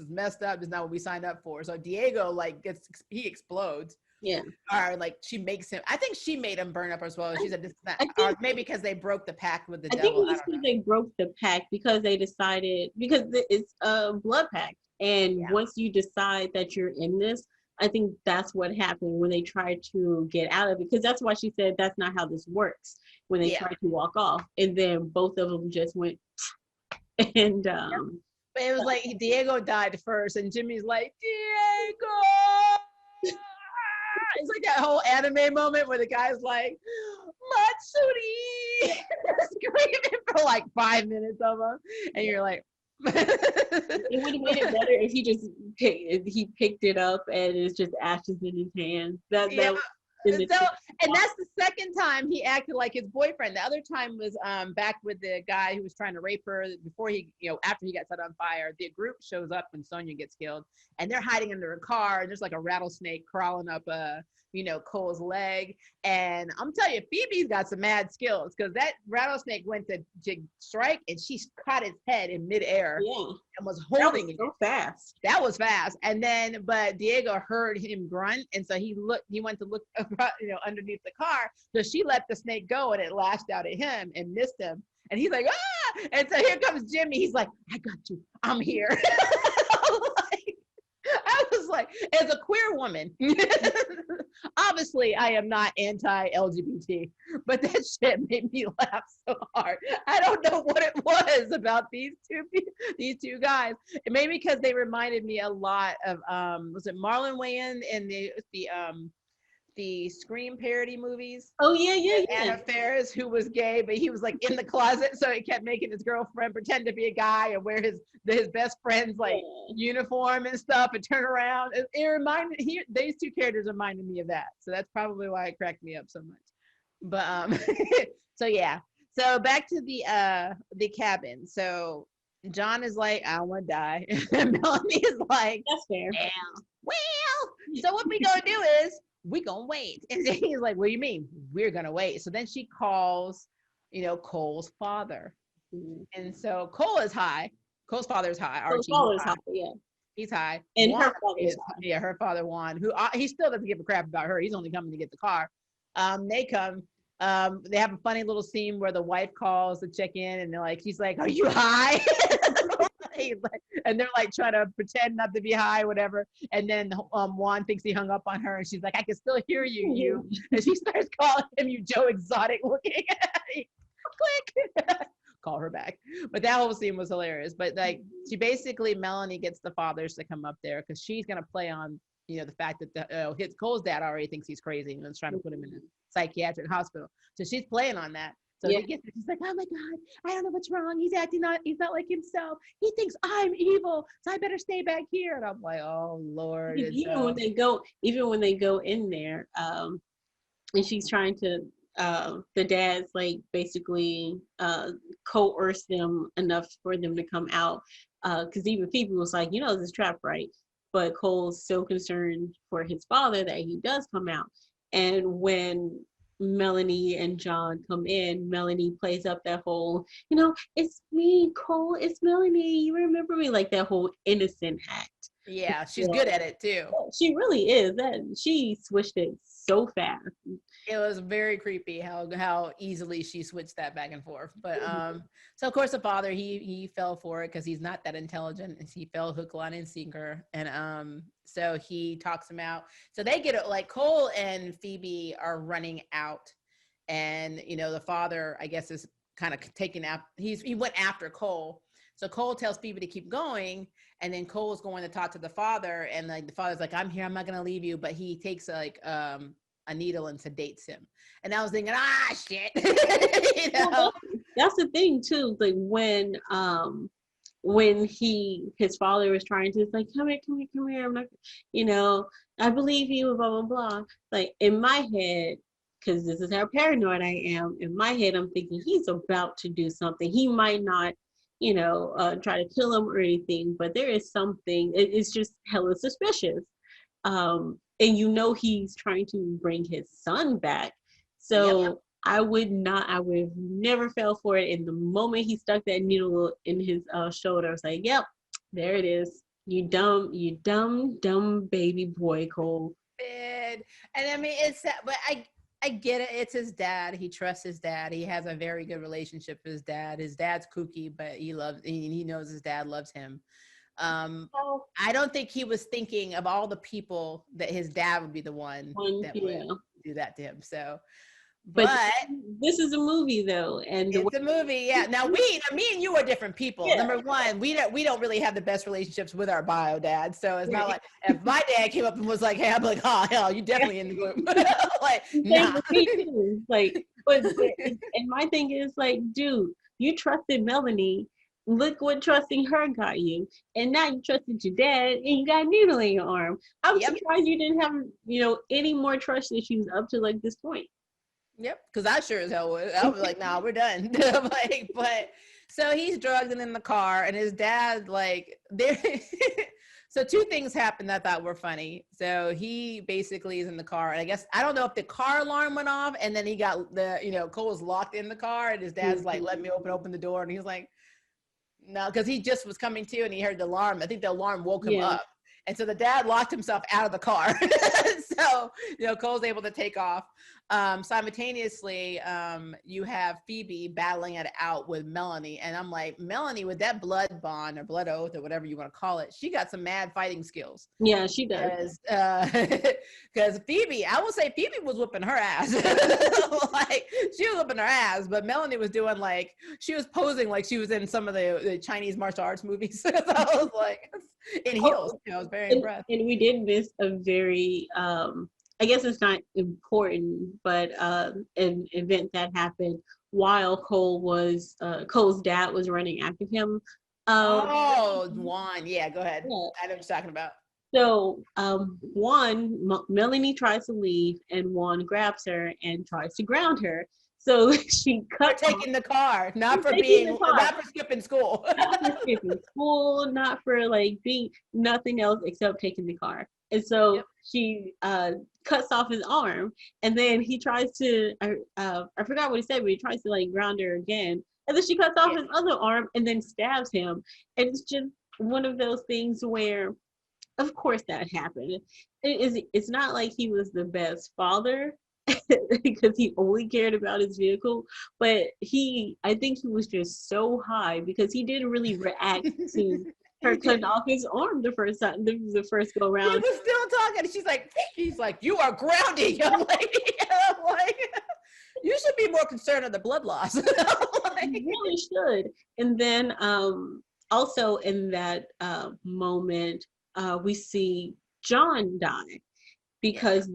messed up. This is not what we signed up for. So Diego he explodes. Yeah. Or like she makes him. I think she made him burn up as well. She said this, that, I or think maybe because they broke the pact with the I think devil. it I was don't because know. they broke the pact because they decided because it's a blood pact, and Yeah. once you decide that you're in this, I think that's what happened when they tried to get out of it. Because that's why she said that's not how this works. When they Yeah. tried to walk off, and then both of them just went and But it was like Diego died first, and Jimmy's like, Diego! It's like that whole anime moment where the guy's like, Matsuri! Screaming for like 5 minutes of him. And you're like, it would have made it better if he picked it up and it's just ashes in his hand. That yeah. in the So, and that's the second time he acted like his boyfriend. The other time was back with the guy who was trying to rape her before he, after he got set on fire. The group shows up when Sonia gets killed, and they're hiding under a car, and there's like a rattlesnake crawling up Cole's leg. And I'm telling you, Phoebe's got some mad skills, because that rattlesnake went to strike, and she caught its head in midair. Yeah. And was holding it so fast. That was fast. And then, but Diego heard him grunt, and so he went to look, underneath the car. So she let the snake go, and it lashed out at him and missed him. And he's like, ah! And so here comes Jimmy. He's like, I got you. I'm here. I was like, as a queer woman, obviously I am not anti-LGBT, but that shit made me laugh so hard. I don't know what it was about these two guys. It may be because they reminded me a lot of was it Marlon Wayans in the Scream parody movies? Oh yeah. Anna Faris, who was gay, but he was like in the closet, so he kept making his girlfriend pretend to be a guy and wear his best friend's like uniform and stuff and turn around. It reminded these two characters reminded me of that, so that's probably why it cracked me up so much. But so yeah, so back to the cabin. So John is like, I don't want to die. Melanie is like, that's fair. Yeah. Well, so what we gonna do is we gonna wait. And then he's like, what do you mean we're gonna wait? So then she calls, Cole's father. Mm-hmm. And so Cole is high. Cole's father is high. Cole's father is high, yeah. He's high. And Juan her father is high. Yeah, her father Juan, who he still doesn't give a crap about her. He's only coming to get the car. They come. They have a funny little scene where the wife calls to check in, and they're like, he's like, are you high? And they're like trying to pretend not to be high, whatever. And then Juan thinks he hung up on her, and she's like, I can still hear you. And she starts calling him, you Joe Exotic looking. Click. Call her back. But that whole scene was hilarious. But like, she basically, Melanie gets the fathers to come up there because she's gonna play on the fact that his Cole's dad already thinks he's crazy and is trying to put him in a psychiatric hospital. So she's playing on that. So he gets there, she's like, oh my God, I don't know what's wrong. He's not like himself. He thinks I'm evil, so I better stay back here. And I'm like, oh Lord. Even when they go in there, and she's trying to the dad's like basically coerce them enough for them to come out. Because even Phoebe was like, this is trap, right? But Cole's so concerned for his father that he does come out. And when Melanie and John come in, Melanie plays up that whole, it's me, Cole, it's Melanie, you remember me, like that whole innocent act. Yeah, she's good at it too. She really is. That she switched it so fast. It was very creepy how easily she switched that back and forth. But so of course the father he fell for it because he's not that intelligent, and he fell hook, line, and sinker. And so he talks him out. So they get it, like Cole and Phoebe are running out, and the father I guess is kind of taking out. He went after Cole. So Cole tells Phoebe to keep going, and then Cole's going to talk to the father, and like the father's like, I'm here, I'm not gonna leave you. But he takes like a needle and sedates him. And I was thinking, shit. Well, that's the thing too. Like when his father was trying to like, come here, I'm not, I believe you, blah blah blah. Like in my head, because this is how paranoid I am. In my head, I'm thinking he's about to do something. He might not, try to kill him or anything, but there is something. It's just hella suspicious. And he's trying to bring his son back. So yep. I would have never fell for it. And the moment he stuck that needle in his shoulder, I was like, yep, there it is. You dumb baby boy, Cole. good. And I mean, it's sad, but I get it. It's his dad. He trusts his dad. He has a very good relationship with his dad. His dad's kooky, but he knows his dad loves him. Oh, I don't think he was thinking of all the people that his dad would be the one that would do that to him. So, but but this is a movie though, and it's a movie. Yeah. Now me and you are different people. Yeah. Number one, we don't really have the best relationships with our bio dad. So it's not like if my dad came up and was like, "Hey," I'm like, "Oh hell, you definitely in the group." Like, nah. Me too. Like, but and my thing is like, dude, you trusted Melanie. Look what trusting her got you, and now you trusted your dad, and you got a needle in your arm. I'm surprised you didn't have, any more trust issues up to like this point. Yep, because I sure as hell would. I was like, "Nah, we're done." Like, but so he's drugged and in the car, and his dad like there. So two things happened that I thought were funny. So he basically is in the car, and I guess I don't know if the car alarm went off, and then he got Cole was locked in the car, and his dad's like, "Let me open the door," and he was like, "No," because he just was coming to, and he heard the alarm. I think the alarm woke him up. And so the dad locked himself out of the car. So, Cole's able to take off. Simultaneously, you have Phoebe battling it out with Melanie. And I'm like, Melanie, with that blood bond or blood oath or whatever you want to call it, she got some mad fighting skills. Yeah, she does. Because Phoebe, I will say Phoebe was whipping her ass. Like, she was whipping her ass, but Melanie was doing like, she was posing like she was in some of the Chinese martial arts movies. So I was like, in heels. I was very impressed. And we did miss a very, I guess it's not important, but an event that happened while Cole's dad was running after him. Juan. Yeah, go ahead. Yeah. I know what you're talking about. So Melanie tries to leave, and Juan grabs her and tries to ground her. So she cuts. For taking the car, not for skipping school. Not for skipping school, not for like being nothing else except taking the car. And so she cuts off his arm, and then he tries to. I forgot what he said, but he tries to like ground her again, and then she cuts off his other arm and then stabs him. And it's just one of those things where, of course, that happened. It's not like he was the best father. Because he only cared about his vehicle, but I think he was just so high because he didn't really react to her cutting off his arm the first go round. He was still talking. He's like, "You are grounded, young lady." I'm like, you should be more concerned of the blood loss. Like, you really should. And then also in that moment, we see John die because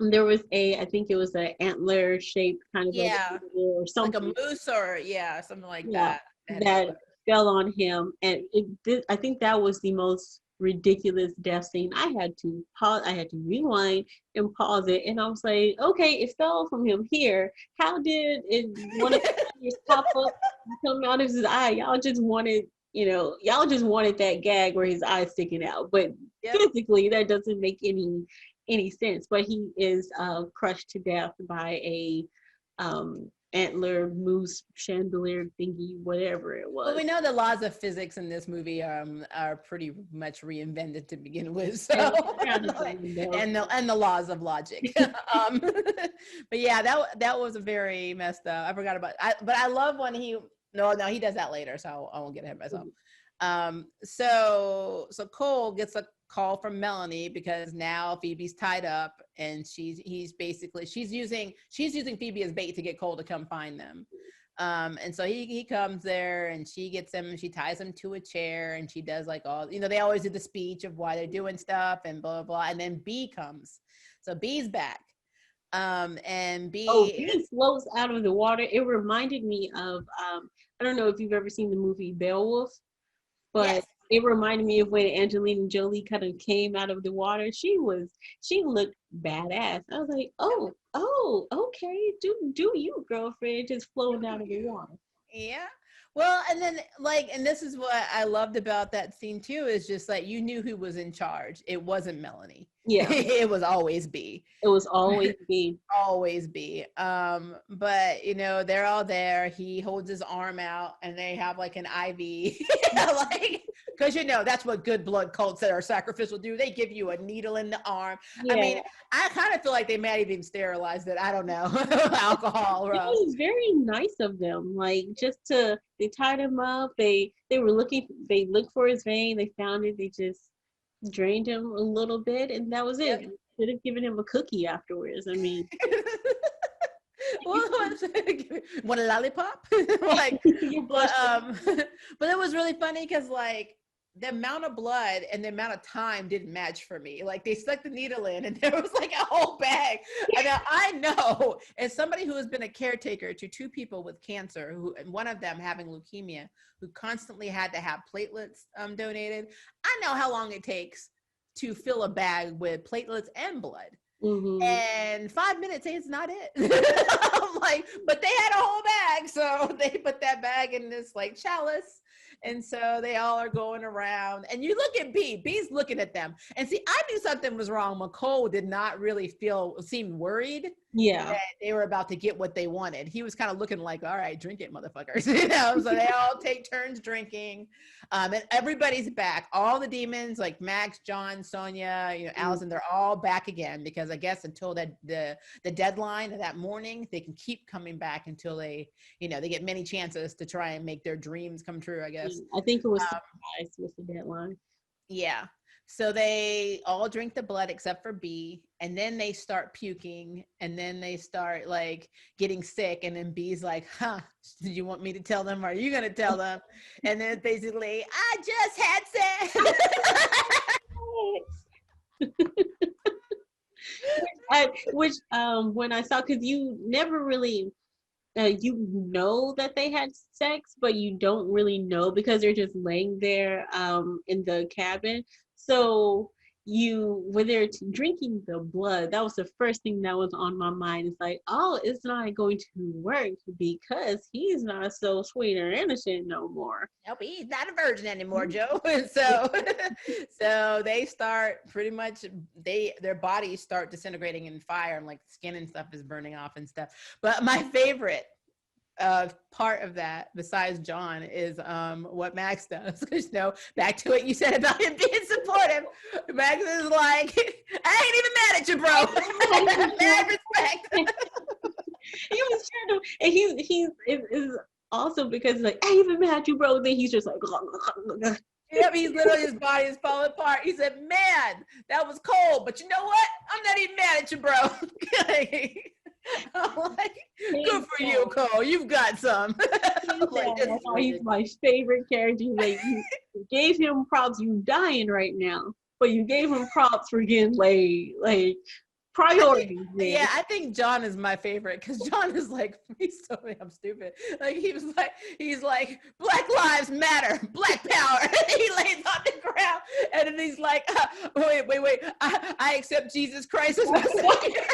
there was I think it was an antler shaped kind of or something. Like a moose or something like that. That fell on him, and I think that was the most ridiculous death scene. I had to pause. I had to rewind and pause it, and I was like, okay, it fell from him here. How did it one of his pop up and come out of his eye? Y'all just wanted that gag where his eye's sticking out, but physically that doesn't make any sense. But he is crushed to death by a antler moose chandelier thingy, whatever it was. Well, we know the laws of physics in this movie are pretty much reinvented to begin with, so and the laws of logic. But yeah, that was a very messed up. I forgot about. But I love when he does that later, so I won't get ahead of myself. So Cole gets a call from Melanie because now Phoebe's tied up, and she's using Phoebe as bait to get Cole to come find them. And so he comes there, and she gets him, and she ties him to a chair, and she does like all, they always do the speech of why they're doing stuff and blah, blah, blah. And then B comes. So B's back. And B floats out of the water. It reminded me of, I don't know if you've ever seen the movie Beowulf, but it reminded me of when Angelina Jolie kind of came out of the water. She looked badass. I was like, oh, okay, do you, girlfriend, just floating out of the water. Yeah. Well, and then and this is what I loved about that scene too, is just like you knew who was in charge. It wasn't Melanie. Yeah, It was always B. it was always B. Always be. But you know, they're all there. He holds his arm out and they have like an IV. Like, because you know, that's what good blood cults that are sacrificial do. They give you a needle in the arm. I Yeah, mean, I kind of feel like they might have even sterilized it. I don't know. Alcohol, it bro. was very nice of them. Like just to they tied him up. They were looking. They looked for his vein. They found it. They just drained him a little bit, and that was it. Yep. Should have given him a cookie afterwards. I mean, Well, want a lollipop? Like, you're but blushing. but it was really funny because like the amount of blood and the amount of time didn't match for me. Like they stuck the needle in and there was like a whole bag. And now I know, as somebody who has been a caretaker to two people with cancer, who and one of them having leukemia, who constantly had to have platelets donated, I know how long it takes to fill a bag with platelets and blood. Mm-hmm. And 5 minutes is not it. I'm like, but they had a whole bag. So they put that bag in this like chalice. And so they all are going around. And you look at B. B's looking at them. And see, I knew something was wrong. McCole did not really seem worried Yeah. that they were about to get what they wanted. He was kind of looking like, all right, drink it, motherfuckers. You know, so they all take turns drinking. And everybody's back. All the demons, like Max, John, Sonia, you know, Allison, they're all back again because I guess until the deadline of that morning, they can keep coming back until they, you know, they get many chances to try and make their dreams come true, I guess. I think it was surprise with the deadline. Yeah. So they all drink the blood except for B, and then they start puking, and then they start like getting sick, and then B's like, "Huh? Do you want me to tell them? Or are you gonna tell them?" And then basically, I just had sex. When I saw, because you never really you know that they had sex, but you don't really know because they're just laying there in the cabin. So when they're drinking the blood, that was the first thing that was on my mind. It's like, oh, it's not going to work because he's not so sweet or innocent no more. Nope, he's not a virgin anymore, Joe. And so, so they start pretty much their bodies start disintegrating in fire, and like skin and stuff is burning off and stuff. But my favorite part of that, besides John, is what Max does. Because you know, back to what you said about him being supportive. Max is like, I ain't even mad at you, bro. Mad respect. He was trying to, and he's is also because like, I ain't even mad at you, bro. Then he's just like, Yep, he's literally, his body is falling apart. He said, man, that was cold, but you know what? I'm not even mad at you, bro. I'm like, good for you, Cole. You've got some. He's my favorite character. Like, you gave him props. You dying right now, but you gave him props for getting like priorities. Yeah, I think John is my favorite because John is like, he's so damn stupid. Like he's like, Black Lives Matter, Black Power. He lays on the ground and then he's like, wait, I accept Jesus Christ as my savior.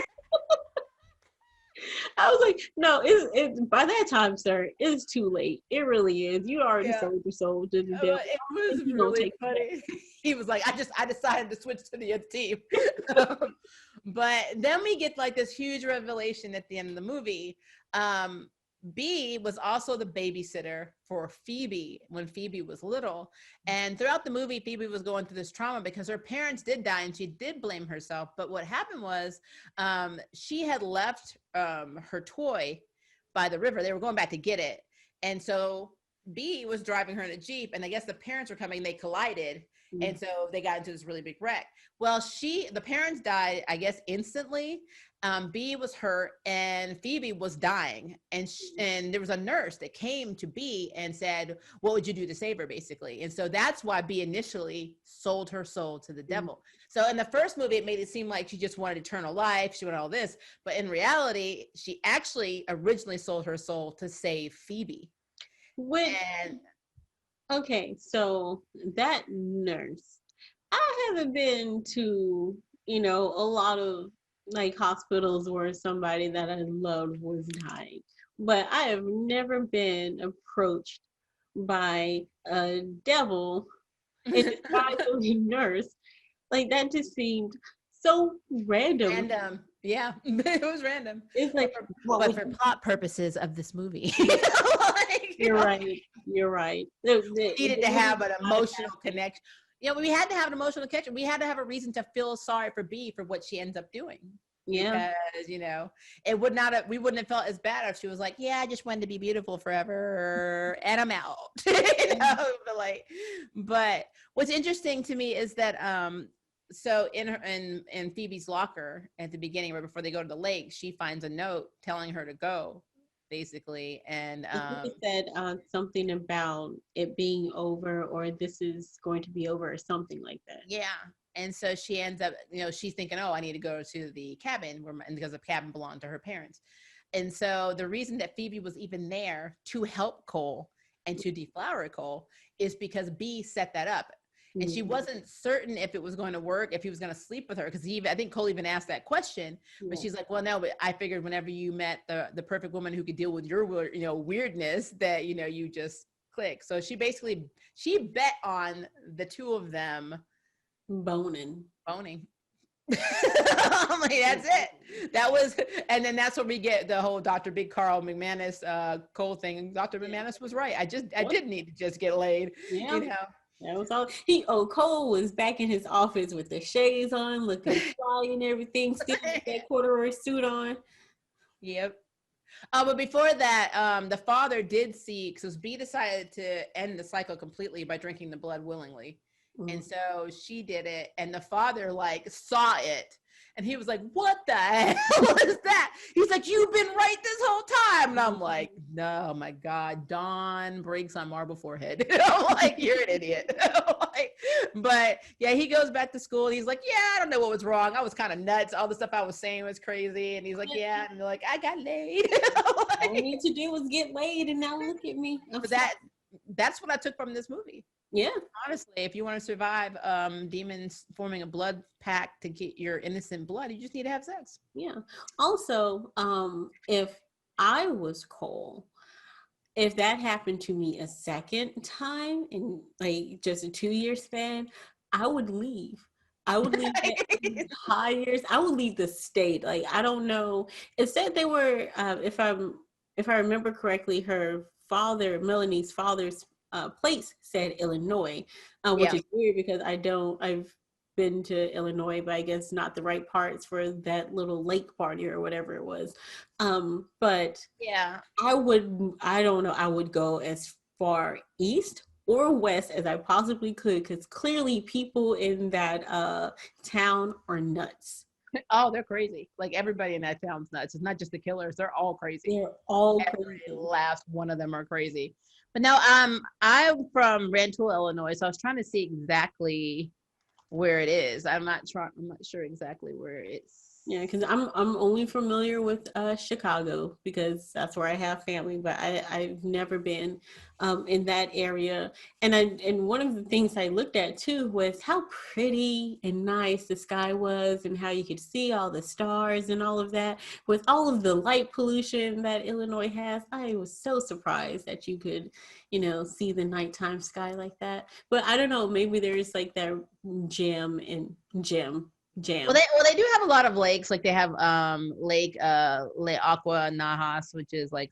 I was like, no, it's by that time, sir, it's too late. It really is. You already sold your soul to the devil. It was really funny. He was like, I decided to switch to the other team. But then we get like this huge revelation at the end of the movie. B was also the babysitter for Phoebe when Phoebe was little. And throughout the movie, Phoebe was going through this trauma because her parents did die and she did blame herself. But what happened was she had left her toy by the river. They were going back to get it. And so B was driving her in a Jeep, and I guess the parents were coming, they collided. And so they got into this really big wreck. Well, the parents died, I guess, instantly. B was hurt and Phoebe was dying. And there was a nurse that came to B and said, what would you do to save her, basically? And so that's why B initially sold her soul to the devil. So in the first movie, it made it seem like she just wanted eternal life. She wanted all this. But in reality, she actually originally sold her soul to save Phoebe. Okay, so that nurse, I haven't been to, a lot of like hospitals where somebody that I loved was dying, but I have never been approached by a devil in disguise of a nurse. Like that just seemed so random. Random. Yeah, it was random. It's like, But for plot purposes of this movie, like, you're right. You're right. We needed to have an emotional connection. You know, we had to have an emotional connection. We had to have a reason to feel sorry for B for what she ends up doing. Yeah. Because, you know, it would not have, we wouldn't have felt as bad if she was like, yeah, I just wanted to be beautiful forever and I'm out. You know, but what's interesting to me is that so in Phoebe's locker at the beginning, right before they go to the lake, she finds a note telling her to go, basically. And I think it said something about it being over, or this is going to be over, or something like that. yeah. And so she ends up, you know, she's thinking, oh, I need to go to the cabin because the cabin belonged to her parents. And so the reason that Phoebe was even there to help Cole and to deflower Cole is because B set that up. And she wasn't certain if it was going to work, if he was going to sleep with her. Because I think Cole even asked that question. But she's like, well, no, but I figured whenever you met the perfect woman who could deal with your, you know, weirdness, that, you know, you just click. So she bet on the two of them boning. I'm like, that's it. That was, and then that's when we get the whole Dr. Big Carl McManus Cole thing. Dr. McManus was right. I did need to just get laid. Yeah. You know. That was all. Cole was back in his office with the shades on, looking fly and everything, still with that corduroy suit on. Yep. But before that, the father did see, because B decided to end the cycle completely by drinking the blood willingly. And so she did it, and the father like saw it, and he was like, what the hell is that? He's like, you've been right this whole time. And I'm like, no, my God, Dawn breaks on marble forehead. I'm like, you're an idiot. But yeah, he goes back to school. He's like, yeah, I don't know what was wrong. I was kind of nuts. All the stuff I was saying was crazy. And he's like, yeah. And they're like, I got laid. All I need to do was get laid, and now look at me. But that's what I took from this movie. Yeah. Honestly, if you want to survive demons forming a blood pact to get your innocent blood, you just need to have sex. Yeah. Also, if I was Cole, if that happened to me a second time in like just a 2-year span, I would leave. I would leave the entire, I would leave the state. Like, I don't know. It said they were, if I remember correctly, her father, Melanie's father's place said Illinois, which is weird because I've been to Illinois, but I guess not the right parts for that little lake party or whatever it was. But yeah, I don't know, I would go as far east or west as I possibly could, because clearly people in that town are nuts. Oh, they're crazy. Like, everybody in that town's nuts. It's not just the killers. They're all crazy. They're all Every crazy. last one of them are crazy. But no, I'm from Rantoul, Illinois, so I was trying to see exactly where it is. I'm not sure exactly where it's. Yeah, because I'm only familiar with Chicago because that's where I have family, but I've never been in that area. And one of the things I looked at too was how pretty and nice the sky was, and how you could see all the stars and all of that. With all of the light pollution that Illinois has, I was so surprised that you could, see the nighttime sky like that. But I don't know, maybe there's like that jam. Well, they do have a lot of lakes. Like, they have Lake Aqua Najas, which is like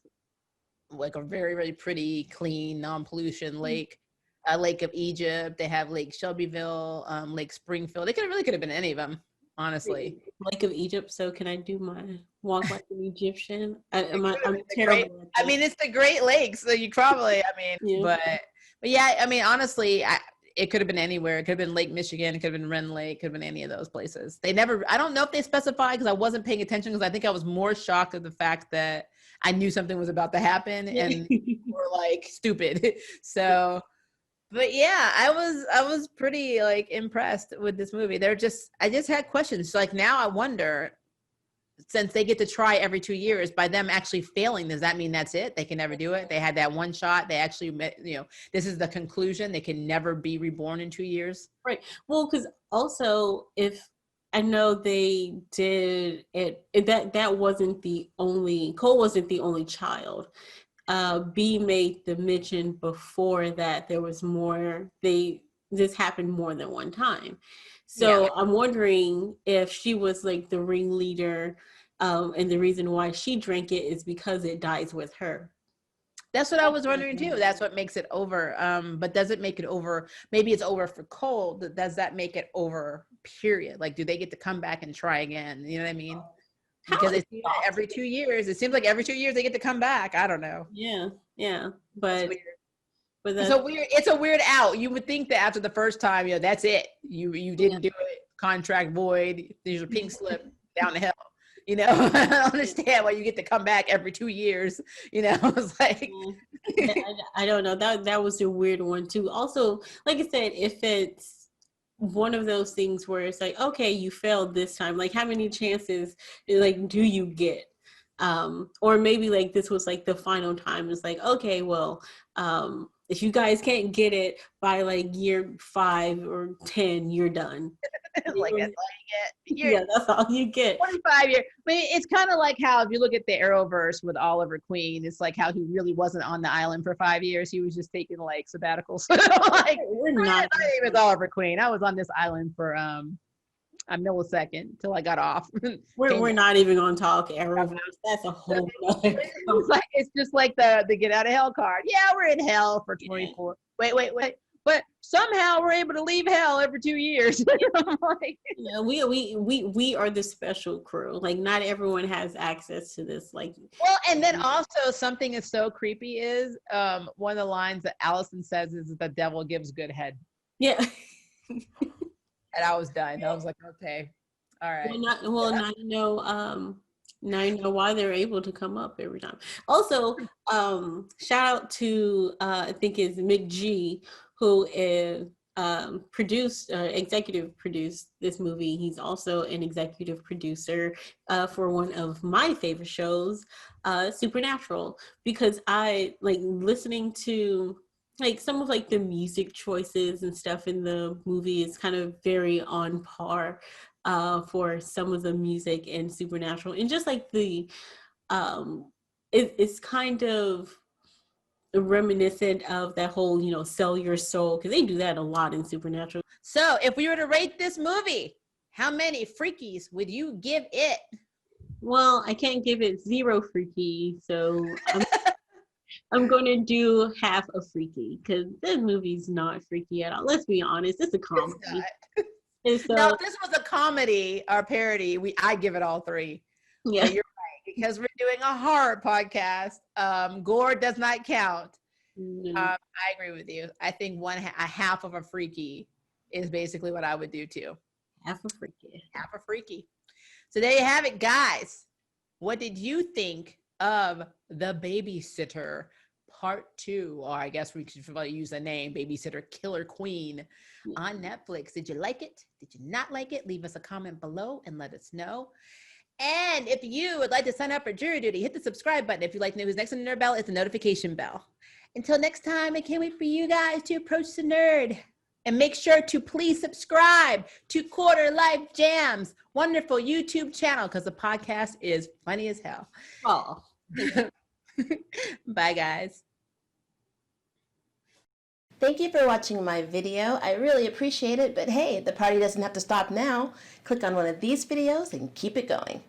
a very, very pretty, clean, non-pollution lake. Lake of Egypt. They have Lake Shelbyville, Lake Springfield. They really could have been any of them, honestly. Lake of Egypt. So can I do my walk like an Egyptian? I'm terrible. I mean, it's the Great Lakes, so you probably. But yeah. I mean, honestly, it could have been anywhere. It could have been Lake Michigan. It could have been Rend Lake. It could have been any of those places. I don't know if they specified, because I wasn't paying attention, because I think I was more shocked at the fact that I knew something was about to happen and were like stupid. So, but yeah, I was pretty like impressed with this movie. I just had questions. So, like, now I wonder, since they get to try every 2 years, by them actually failing, does that mean that's it? They can never do it? They had that one shot. They actually, this is the conclusion. They can never be reborn in 2 years. Right. Well, because also, if I know they did it, that wasn't the only, Cole wasn't the only child. B made the mention before that there was more. this happened more than one time. So I'm wondering if she was like the ringleader, and the reason why she drank it is because it dies with her. That's what I was wondering too. That's what makes it over. But does it make it over? Maybe it's over for Cole. Does that make it over, period? Like, do they get to come back and try again? You know what I mean? Because it seems like every 2 years, it seems like every 2 years they get to come back. I don't know. Yeah. But it's a weird out. You would think that after the first time, that's it. You didn't do it. Contract void. There's a pink slip down the hill. I don't understand why you get to come back every 2 years. It's like I don't know. That was a weird one too. Also, like I said, if it's one of those things where it's like, okay, you failed this time. Like, how many chances like do you get? Or maybe like this was like the final time. It's like, okay, well, if you guys can't get it by like year 5 or 10, you're done. Like, that's all you get. That's all you get. 25 years. I mean, it's kind of like how if you look at the Arrowverse with Oliver Queen, it's like how he really wasn't on the island for 5 years. He was just taking like sabbaticals. Like, we're not. My name is Oliver Queen. I was on this island for a millisecond till I got off. We're not even gonna talk Arrowverse. That's a whole other. It's just like the get out of hell card. Yeah, we're in hell for 24. Wait. But somehow we're able to leave hell every 2 years. Like, we are the special crew. Like, not everyone has access to this. Like, well, and then also something that's so creepy is one of the lines that Allison says is the devil gives good head. Yeah. And I was done. I was like, okay, all right. Now you know. Now you know why they're able to come up every time. Also, shout out to I think it's Mick G, who is executive produced this movie. He's also an executive producer for one of my favorite shows, Supernatural, because I like listening to like some of like the music choices and stuff in the movie is kind of very on par for some of the music in Supernatural, and just like the it's kind of reminiscent of that whole sell your soul, because they do that a lot in Supernatural. So if we were to rate this movie, how many freakies would you give it? Well, I can't give it 0 freaky, so I'm going to do half a freaky, because this movie's not freaky at all. Let's be honest, it's a comedy. So, now, if this was a comedy or parody, I give it all 3. Yeah, you're right, because we're doing a horror podcast. Gore does not count. No. I agree with you. I think a half of a freaky is basically what I would do too. Half a freaky. So there you have it, guys. What did you think of The Babysitter Part 2? Or I guess we should use the name Babysitter Killer Queen on Netflix. Did you like it? Did you not like it? Leave us a comment below and let us know. And if you would like to sign up for jury duty, hit the subscribe button. If you'd like to know who's next on the nerd bell, it's the notification bell. Until next time, I can't wait for you guys to approach the nerd. And make sure to please subscribe to Quarter Life Jams, wonderful YouTube channel, because the podcast is funny as hell. Oh. Bye, guys. Thank you for watching my video. I really appreciate it, but hey, the party doesn't have to stop now. Click on one of these videos and keep it going.